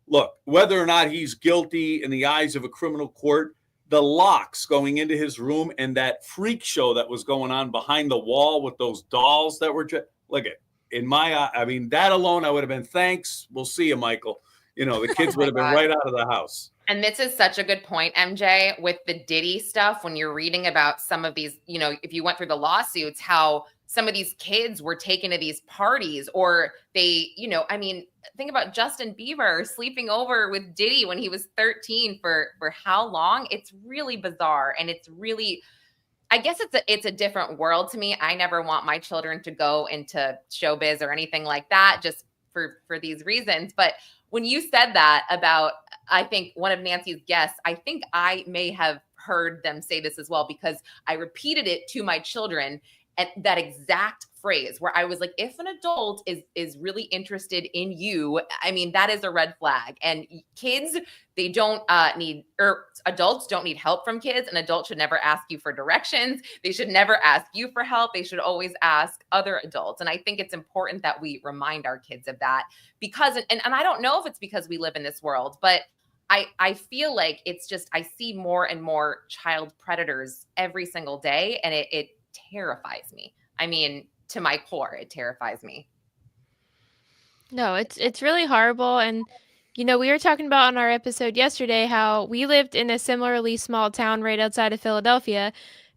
look, whether or not he's guilty in the eyes of a criminal court, the locks going into his room and that freak show that was going on behind the wall with those dolls that were look at. In my, I mean, that alone, I would have been, thanks. We'll see you, Michael. You know, the kids would have been right out of the house. And this is such a good point, MJ, with the Diddy stuff. When you're reading about some of these, you know, if you went through the lawsuits, how some of these kids were taken to these parties or they, you know, I mean, think about Justin Bieber sleeping over with Diddy when he was 13 for how long? It's really bizarre. And it's really, I guess it's a different world to me. I never want my children to go into showbiz or anything like that, just for these reasons. But when you said that about, I think one of Nancy's guests, I think I may have heard them say this as well, because I repeated it to my children at that exact phrase where I was like, if an adult is really interested in you, I mean, that is a red flag. And kids, they don't adults don't need help from kids. An adult should never ask you for directions. They should never ask you for help. They should always ask other adults. And I think it's important that we remind our kids of that because, and I don't know if it's because we live in this world, but I feel like it's just, I see more and more child predators every single day. And it terrifies me. I mean, to my core, it terrifies me. No, it's really horrible. And, you know, we were talking about on our episode yesterday how we lived in a similarly small town right outside of Philadelphia.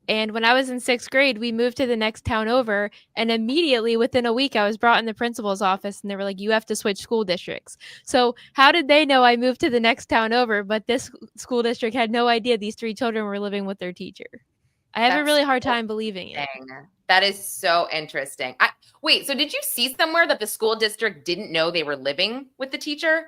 And when I was in 6th grade, we moved to the next town over. And immediately within a week, I was brought in the principal's office and they were like, you have to switch school districts. So how did they know I moved to the next town over? But this school district had no idea these 3 children were living with their teacher. I have a really hard time believing it. That is so interesting. Wait, so did you see somewhere that the school district didn't know they were living with the teacher?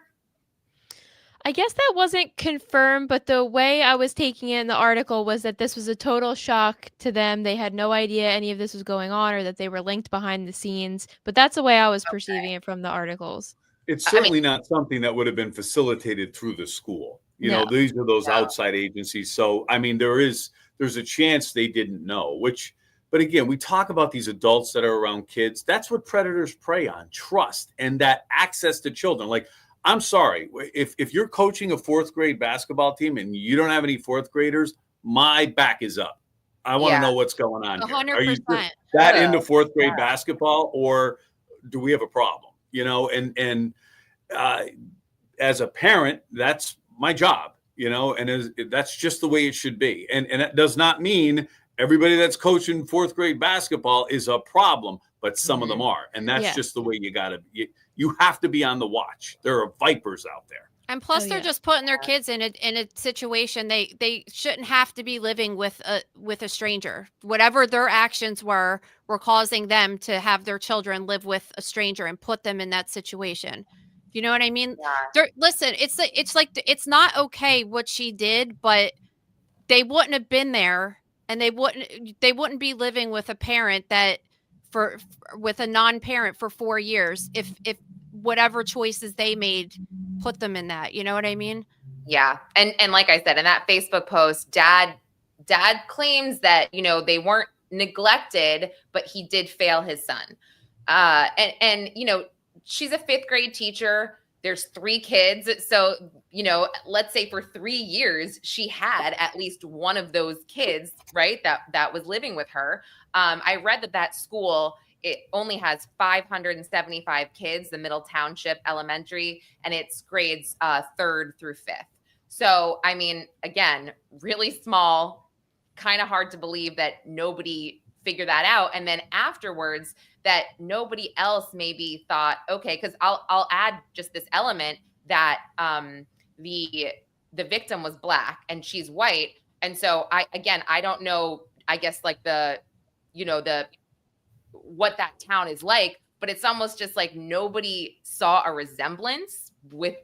I guess that wasn't confirmed, but the way I was taking it in the article was that this was a total shock to them. They had no idea any of this was going on or that they were linked behind the scenes. But that's the way I was perceiving it from the articles. It's certainly not something that would have been facilitated through the school. You know, these are those outside agencies. So, I mean, there's a chance they didn't know, but again, we talk about these adults that are around kids. That's what predators prey on, trust and that access to children. Like, I'm sorry, if you're coaching a 4th grade basketball team and you don't have any 4th graders, my back is up. I want to know what's going on 100%. Here. Are you that into 4th grade basketball, or do we have a problem? You know, and as a parent, that's my job, you know, and that's just the way it should be. And it does not mean everybody that's coaching 4th grade basketball is a problem, but some of them are. And that's just the way you have to be on the watch. There are vipers out there. And plus they're just putting their kids in a situation they shouldn't have to be living with a stranger. Whatever their actions were causing them to have their children live with a stranger and put them in that situation. You know what I mean? Yeah. Listen, it's like it's not okay what she did, but they wouldn't have been there, and they wouldn't be living with a parent with a non-parent for 4 years if whatever choices they made put them in that. You know what I mean? Yeah. And like I said, in that Facebook post, dad claims that, you know, they weren't neglected, but he did fail his son. And you know, she's a 5th grade teacher. There's 3 kids. So, you know, let's say for 3 years, she had at least one of those kids, right? That was living with her. I read that school, it only has 575 kids, the Middle Township Elementary, and it's grades 3rd through 5th. So, I mean, again, really small, kind of hard to believe that nobody figured that out. And then afterwards, that nobody else maybe thought, okay, because I'll add just this element that the victim was Black and she's white. And so I don't know, I guess like what that town is like, but it's almost just like nobody saw a resemblance with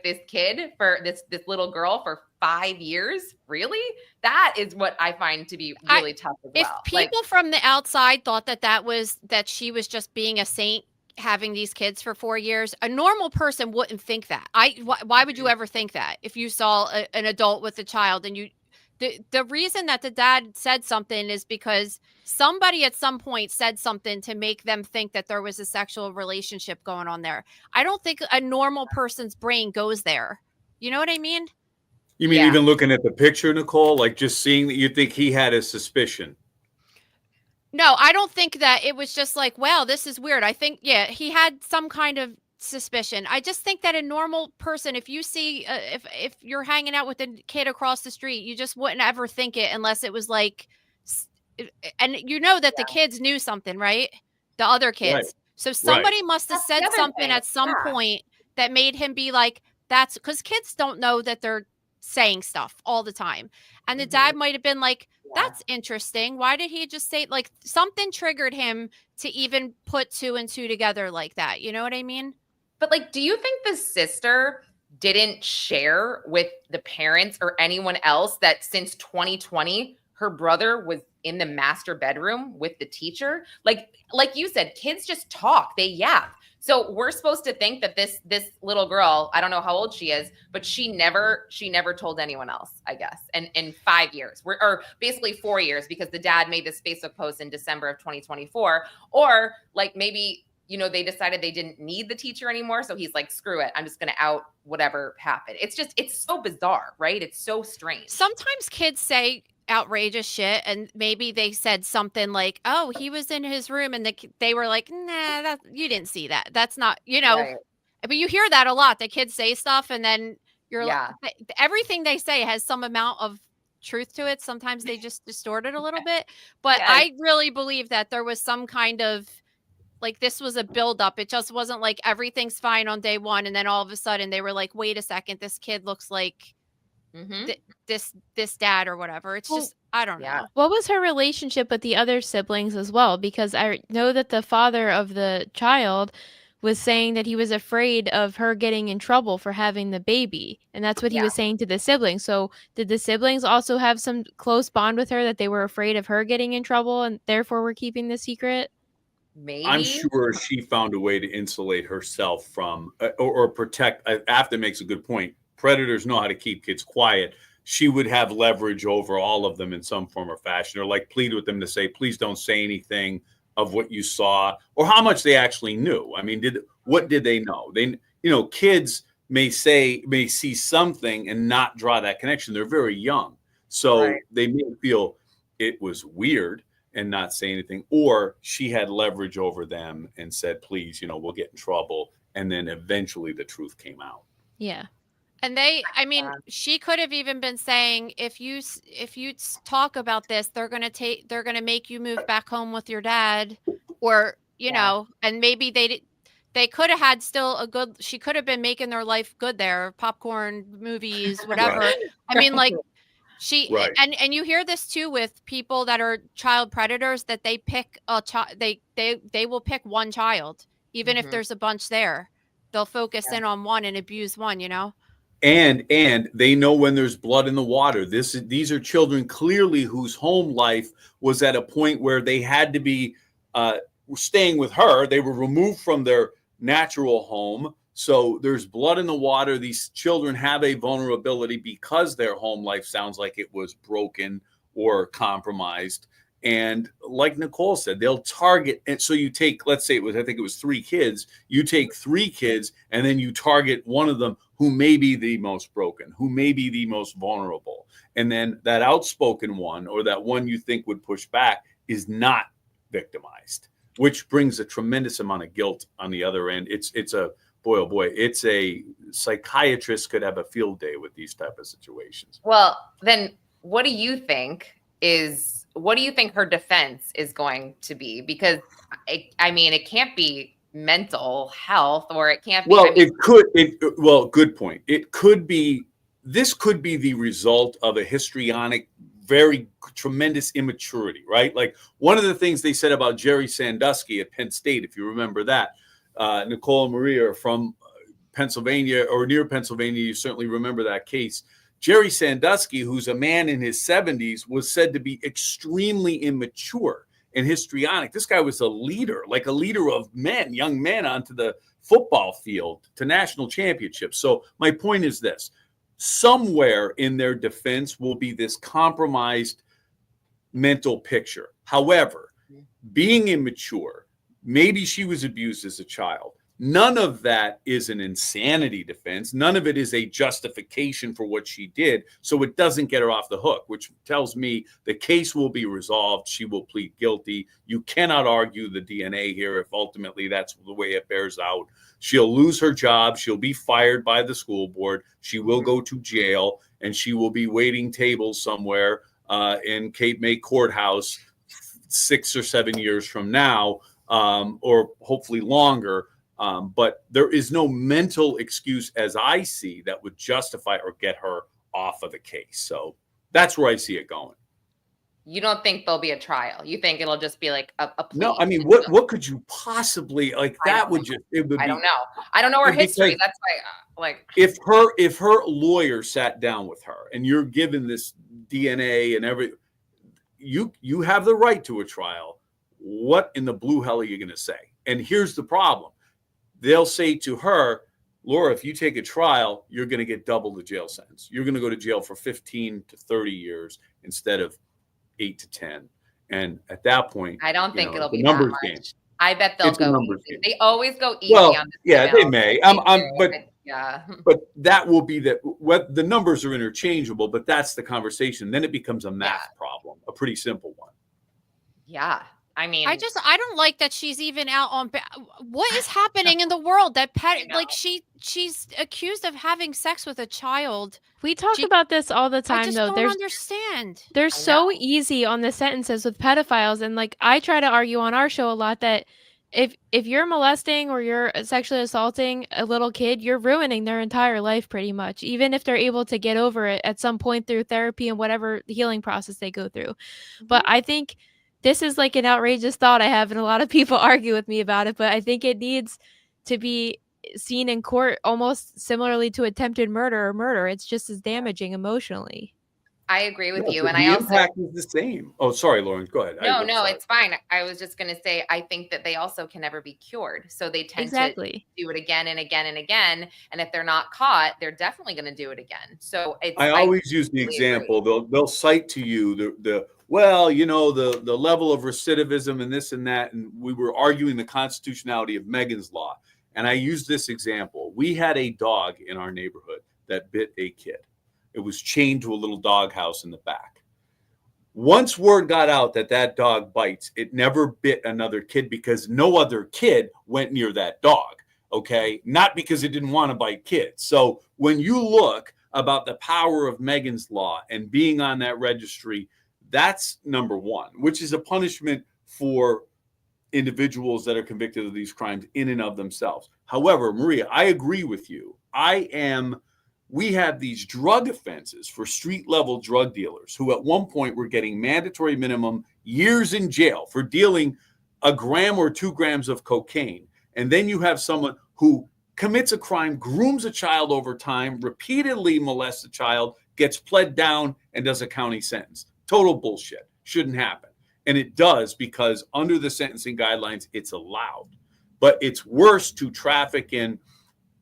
this kid, for this little girl, for 5 years. Really? That is what I find to be really tough as well. If people from the outside thought that she was just being a saint having these kids for 4 years, a normal person wouldn't think that. Why would you ever think that if you saw an adult with a child? And the reason that the dad said something is because somebody at some point said something to make them think that there was a sexual relationship going on there. I don't think a normal person's brain goes there. You know what I mean? You mean even looking at the picture, Nicole, like just seeing that, you think he had a suspicion? No, I don't think that. It was just like, wow, this is weird. I think, yeah, he had some kind of suspicion. I just think that a normal person, if you see, if you're hanging out with a kid across the street, you just wouldn't ever think it unless it was like, and you know that the kids knew something, right? The other kids. Right. So somebody must have said something at some point that made him be like, that's because kids don't know that they're saying stuff all the time. And the dad might have been like, that's interesting. Why did he just say, like, something triggered him to even put 2 and 2 together like that? You know what I mean? But like, do you think the sister didn't share with the parents or anyone else that since 2020, her brother was in the master bedroom with the teacher? Like you said, kids just talk, they yap. So we're supposed to think that this little girl, I don't know how old she is, but she never told anyone else, I guess. And in 5 years, or basically 4 years, because the dad made this Facebook post in December of 2024. Or like maybe, you know, they decided they didn't need the teacher anymore. So he's like, screw it, I'm just going to out whatever happened. It's so bizarre, right? It's so strange. Sometimes kids say outrageous shit, and maybe they said something like, oh, he was in his room, and they were like, nah, you didn't see that, that's not, you know. Right. But you hear that a lot, the kids say stuff and then you're like, everything they say has some amount of truth to it. Sometimes they just distort it a little bit, but I really believe that there was some kind of, like, this was a buildup. It just wasn't like everything's fine on day one and then all of a sudden they were like, wait a second, this kid looks like this dad or whatever. It's just, I don't know. What was her relationship with the other siblings as well? Because I know that the father of the child was saying that he was afraid of her getting in trouble for having the baby. And that's what he was saying to the siblings. So did the siblings also have some close bond with her that they were afraid of her getting in trouble and therefore were keeping the secret? Maybe. I'm sure she found a way to insulate herself from or protect. After makes a good point. Predators know how to keep kids quiet. She would have leverage over all of them in some form or fashion, or like plead with them to say, please don't say anything of what you saw or how much they actually knew. I mean, what did they know? Kids may see something and not draw that connection. They're very young. So they may feel it was weird and not say anything, or she had leverage over them and said, please, we'll get in trouble. And then eventually the truth came out. Yeah. And she could have even been saying, if you talk about this, they're going to make you move back home with your dad, or, you know, and maybe they could have had still she could have been making their life good there, popcorn, movies, whatever. Right. I mean, like and you hear this too with people that are child predators, that they pick a child, they will pick one child, even if there's a bunch there, they'll focus in on one and abuse one, And they know when there's blood in the water. These are children clearly whose home life was at a point where they had to be staying with her. They were removed from their natural home So there's blood in the water. These children have a vulnerability because their home life sounds like it was broken or compromised. And like Nicole said, they'll target. And so you take, let's say I think it was 3 kids. You take 3 kids and then you target one of them who may be the most broken, who may be the most vulnerable. And then that outspoken one, or that one you think would push back, is not victimized, which brings a tremendous amount of guilt on the other end. It's a, boy, oh boy, it's a psychiatrist could have a field day with these type of situations. Well, then what do you think her defense is going to be? Because it can't be mental health, or it can't be. Well, good point. This could be the result of a histrionic, very tremendous immaturity, right? Like one of the things they said about Jerry Sandusky at Penn State, if you remember that, Nicole and Maria are from Pennsylvania or near Pennsylvania. You certainly remember that case. Jerry Sandusky, who's a man in his 70s, was said to be extremely immature and histrionic. This guy was a leader of men, young men, onto the football field to national championships. So my point is this: somewhere in their defense will be this compromised mental picture. However, being immature, maybe she was abused as a child. None of that is an insanity defense. None of it is a justification for what she did. So it doesn't get her off the hook, which tells me the case will be resolved. She will plead guilty. You cannot argue the DNA here if ultimately that's the way it bears out. She'll lose her job. She'll be fired by the school board. She will go to jail, and she will be waiting tables somewhere in Cape May Courthouse 6 or 7 years from now, or hopefully longer. But there is no mental excuse, as I see, that would justify or get her off of the case. So that's where I see it going. You don't think there'll be a trial? You think it'll just be like a plea? No, I mean, what could you possibly like? That would just it would. I don't know. I don't know her history. That's why, if her lawyer sat down with her and you're given this DNA and everything, you have the right to a trial. What in the blue hell are you going to say? And here's the problem. They'll say to her, Laura, if you take a trial, you're going to get double the jail sentence. You're going to go to jail for 15 to 30 years instead of 8 to 10. And at that point, I don't think it'll be numbers that much. game. I bet they'll go easy. They always go easy on this. Yeah, they may. Yeah. But that will be that. What the numbers are interchangeable, but that's the conversation. Then it becomes a math problem, a pretty simple one. Yeah. I mean, I don't like that she's even out on. What is happening in the world? That she's accused of having sex with a child. We talk about this all the time, I just don't understand. They're so easy on the sentences with pedophiles, and like I try to argue on our show a lot that if you're molesting or you're sexually assaulting a little kid, you're ruining their entire life pretty much, even if they're able to get over it at some point through therapy and whatever healing process they go through. But I think this is like an outrageous thought I have, and a lot of people argue with me about it, but I think it needs to be seen in court almost similarly to attempted murder or murder. It's just as damaging emotionally. I agree with you. And the impact is the same. Oh, sorry, Lauren, go ahead. No, it's fine. I was just going to say, I think that they also can never be cured. So they tend to do it again and again and again. And if they're not caught, they're definitely going to do it again. So I always use the example. They'll cite to you the level of recidivism and this and that. And we were arguing the constitutionality of Megan's Law. And I used this example. We had a dog in our neighborhood that bit a kid. It was chained to a little doghouse in the back. Once word got out that dog bites, it never bit another kid because no other kid went near that dog, okay? Not because it didn't want to bite kids. So when you look about the power of Megan's Law and being on that registry, that's number one, which is a punishment for individuals that are convicted of these crimes in and of themselves. However, Maria, I agree with you. We have these drug offenses for street level drug dealers who at one point were getting mandatory minimum years in jail for dealing a gram or 2 grams of cocaine. And then you have someone who commits a crime, grooms a child over time, repeatedly molests a child, gets pled down and does a county sentence. Total bullshit. Shouldn't happen. And it does because under the sentencing guidelines, it's allowed. But it's worse to traffic in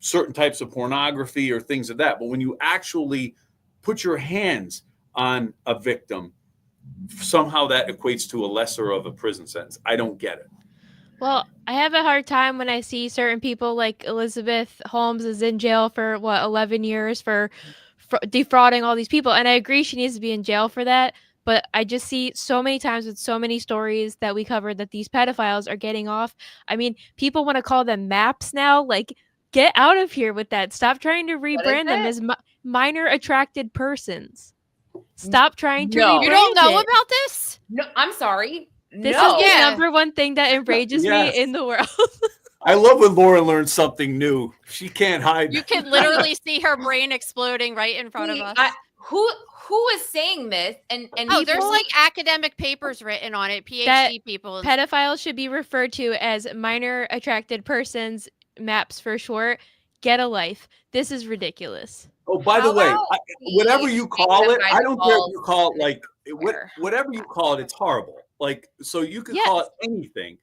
certain types of pornography or things of that. But when you actually put your hands on a victim, somehow that equates to a lesser of a prison sentence. I don't get it. Well, I have a hard time when I see certain people like Elizabeth Holmes is in jail for 11 years for defrauding all these people. And I agree she needs to be in jail for that. But I just see so many times with so many stories that we covered that these pedophiles are getting off. I mean, people want to call them MAPS now. Like, get out of here with that. Stop trying to rebrand them as minor attracted persons. Stop trying to rebrand You don't know it. about this? No, I'm sorry. This No. is the number one thing that enrages me in the world. I love when Lauren learns something new. She can't hide. You can literally see her brain exploding right in front of us. Who is saying this? And there's like academic papers written on it. PhD people. Pedophiles should be referred to as minor attracted persons, MAPS for short. Get a life. This is ridiculous. Oh, by the way, whatever you call it, I don't care if you call it like whatever you call it, it's horrible. Like, so you could call it anything.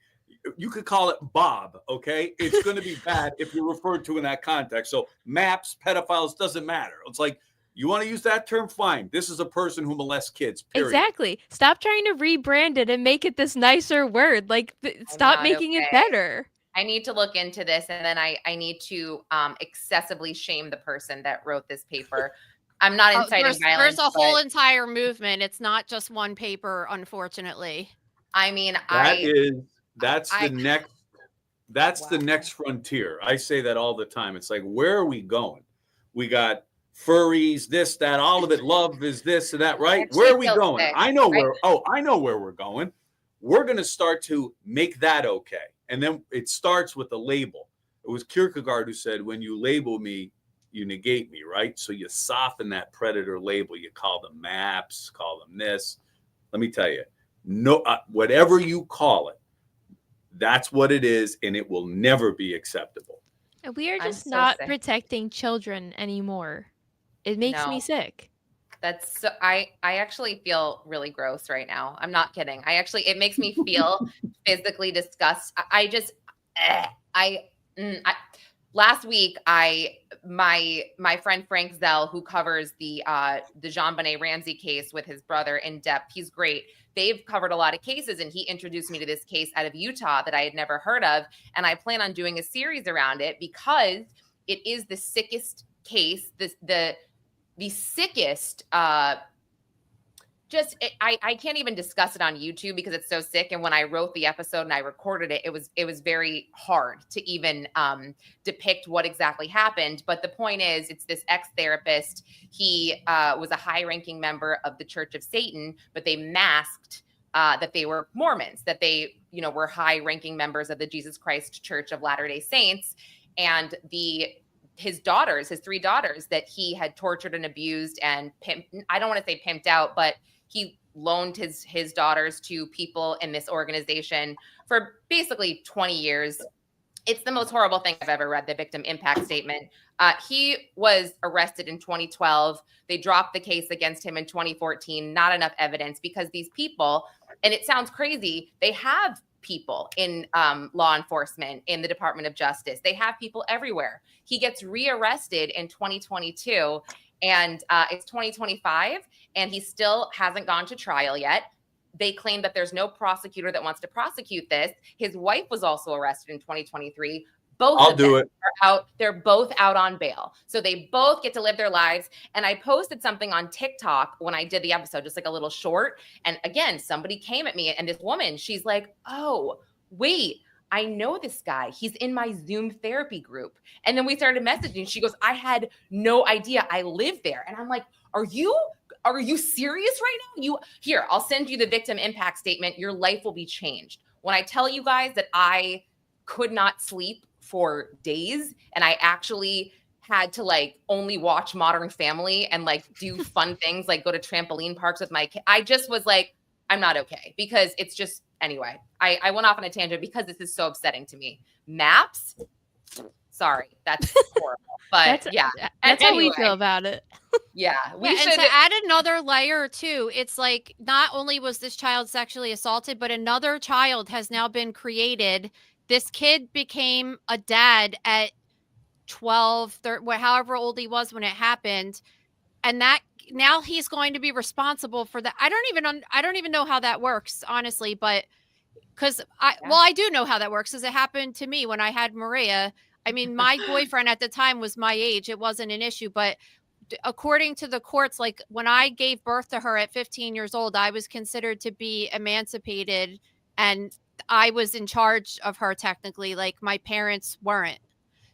You could call it Bob, okay? It's going to be bad if you're referred to in that context. So MAPS, pedophiles, doesn't matter. It's like, you want to use that term? Fine. This is a person who molests kids, period. Exactly. Stop trying to rebrand it and make it this nicer word. Like, stop making it better. I need to look into this, and then I need to excessively shame the person that wrote this paper. I'm not inciting violence. There's a whole entire movement. It's not just one paper, unfortunately. I mean, that's the next frontier. I say that all the time. It's like, where are we going? We got furries, this, that, all of it. Love is this and that, right? Where are we going? I know where we're going. We're going to start to make that okay. And then it starts with a label. It was Kierkegaard who said, when you label me, you negate me, right? So you soften that predator label. You call them MAPS, call them this. Let me tell you, no, whatever you call it, that's what it is, and it will never be acceptable. We are just not protecting children anymore. It makes me sick. That's so, I actually feel really gross right now. I'm not kidding. It makes me feel physically disgusted. Last week, my friend Frank Zell, who covers the JonBenet Ramsey case with his brother in depth, he's great. They've covered a lot of cases, and he introduced me to this case out of Utah that I had never heard of, and I plan on doing a series around it because it is the sickest case, the sickest. I can't even discuss it on YouTube because it's so sick. And when I wrote the episode and I recorded it, it was very hard to even depict what exactly happened. But the point is, it's this ex-therapist. He was a high-ranking member of the Church of Satan, but they masked that they were Mormons, that they, were high-ranking members of the Jesus Christ Church of Latter-day Saints. And his three daughters that he had tortured and abused and I don't want to say pimped out, but he loaned his daughters to people in this organization for basically 20 years. It's the most horrible thing I've ever read, the victim impact statement. He was arrested in 2012. They dropped the case against him in 2014. Not enough evidence because these people, and it sounds crazy, they have people in law enforcement, in the Department of Justice. They have people everywhere. He gets rearrested in 2022 and it's 2025 and he still hasn't gone to trial yet. They claim that there's no prosecutor that wants to prosecute this. His wife was also arrested in 2023. Both of them are out. They're both out on bail. So they both get to live their lives. And I posted something on TikTok when I did the episode, just like a little short. And again, somebody came at me and this woman, she's like, oh, wait, I know this guy. He's in my Zoom therapy group. And then we started messaging. She goes, I had no idea I live there. And I'm like, are you serious right now? Here, I'll send you the victim impact statement. Your life will be changed. When I tell you guys that I could not sleep for days and I actually had to only watch Modern Family and do fun things like go to trampoline parks with my kid. I just was like, I'm not okay because it's just, anyway, I went off on a tangent because this is so upsetting to me. MAPS, sorry, that's horrible. But that's how we feel about it. Yeah, and to add another layer too, it's like not only was this child sexually assaulted, but another child has now been created. This kid became a dad at 12, 13, however old he was when it happened. And that now he's going to be responsible for that. I don't even know how that works, honestly, but because I do know how that works because it happened to me when I had Maria. I mean, my boyfriend at the time was my age. It wasn't an issue, but according to the courts, like when I gave birth to her at 15 years old, I was considered to be emancipated and I was in charge of her technically, like my parents weren't.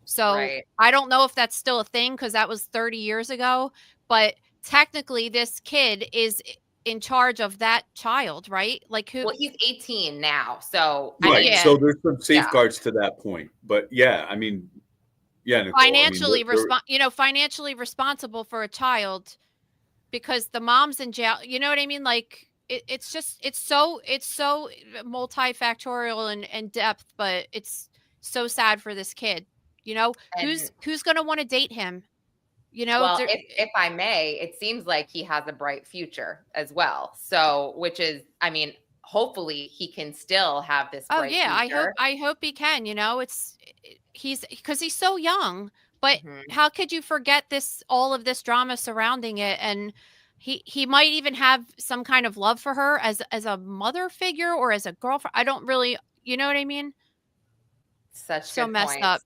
So I don't know if that's still a thing because that was 30 years ago, but technically this kid is in charge of that child, right? Like who? Well, he's 18 now. So right. So there's some safeguards to that point. But yeah, I mean, yeah, Nicole, financially financially responsible for a child because the mom's in jail. You know what I mean? Like it's so multifactorial and depth, but it's so sad for this kid. You know, who's going to want to date him? You know, well, if I may, it seems like he has a bright future as well. So, which is, I mean, hopefully he can still have this. Oh yeah, future. I hope he can. You know, he's so young. But how could you forget all of this drama surrounding it? And he might even have some kind of love for her as a mother figure or as a girlfriend. I don't really, you know what I mean? So messed points. Up.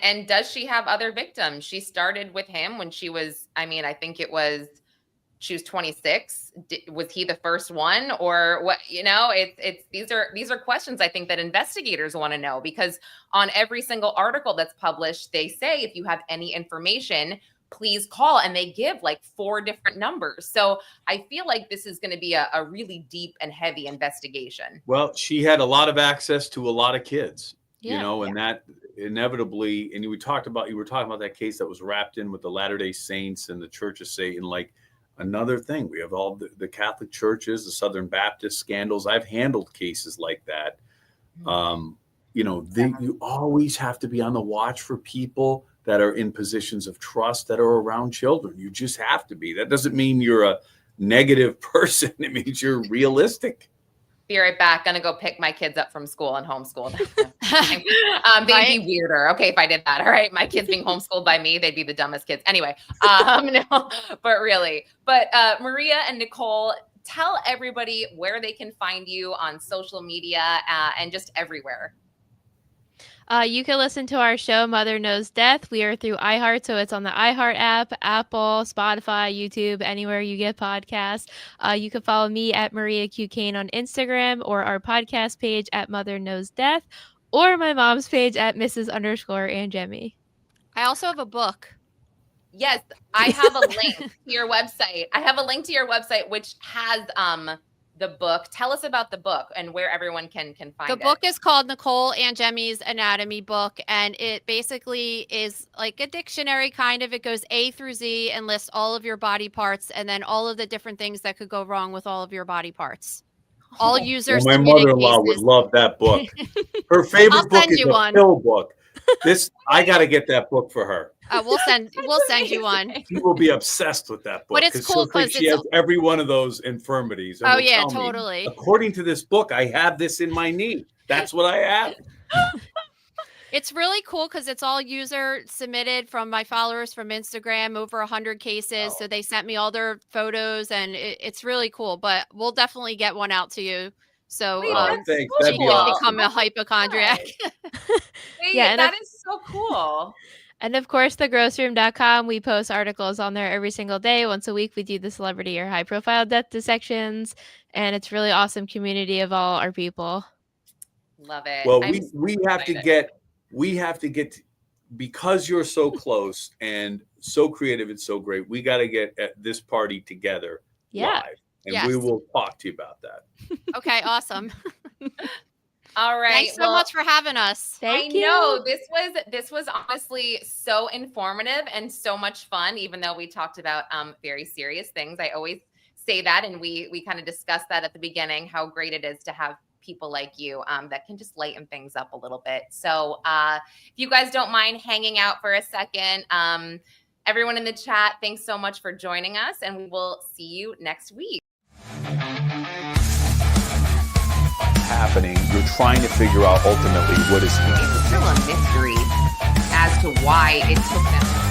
And does she have other victims? She started with him when she was, I mean, I think she was 26. Was he the first one or what? You know, these are questions I think that investigators want to know because on every single article that's published, they say, if you have any information, please call. And they give like 4 different numbers. So I feel like this is going to be a really deep and heavy investigation. Well, she had a lot of access to a lot of kids. You know, and that inevitably, and you were talking about that case that was wrapped in with the Latter-day Saints and the Church of Satan. Like another thing, we have all the Catholic churches, the Southern Baptist scandals. I've handled cases like that. You know, you always have to be on the watch for people that are in positions of trust that are around children. You just have to be. That doesn't mean you're a negative person. It means you're realistic. Be right back. Gonna go pick my kids up from school and homeschool them. They'd be weirder. Okay, if I did that. All right. My kids being homeschooled by me, they'd be the dumbest kids. Anyway, no, but really. But Maria and Nicole, tell everybody where they can find you on social media and just everywhere. You can listen to our show, Mother Knows Death. We are through iHeart, so it's on the iHeart app, Apple, Spotify, YouTube, anywhere you get podcasts. You can follow me at Maria Q. Kane on Instagram or our podcast page at Mother Knows Death or my mom's page at Mrs._Anjemi. I also have a book. Yes, I have a link to your website. I have a link to your website, which has the book. Tell us about the book and where everyone can find it. The book is called Nicole Anjemi's Anatomy Book, and it basically is like a dictionary kind of. It goes A through Z and lists all of your body parts and then all of the different things that could go wrong with all of your body parts. All users. Well, my mother-in-law would love that book. Her favorite book is a pill book. I got to get that book for her. We'll send you one. She will be obsessed with that book. But it's cool because she has every one of those infirmities. Oh yeah, totally. Me, according to this book, I have this in my knee. That's what I have. It's really cool because it's all user submitted from my followers from Instagram, over 100 cases. So they sent me all their photos and it's really cool, but we'll definitely get one out to you. So thanks. She can become a hypochondriac. Yeah, that is so cool. And of course, thegrossroom.com. We post articles on there every single day. Once a week, we do the celebrity or high profile death dissections. And it's really awesome community of all our people. Love it. Well, we have to get, because you're so close and so creative and so great, we got to get at this party together live. And we will talk to you about that. Okay, awesome. All right. Thanks so much for having us. Thank you. I know this was honestly so informative and so much fun, even though we talked about very serious things. I always say that, and we kind of discussed that at the beginning, how great it is to have people like you that can just lighten things up a little bit. So if you guys don't mind hanging out for a second, everyone in the chat, thanks so much for joining us, and we will see you next week. Happening, you're trying to figure out ultimately what is It's still a mystery as to to why it took them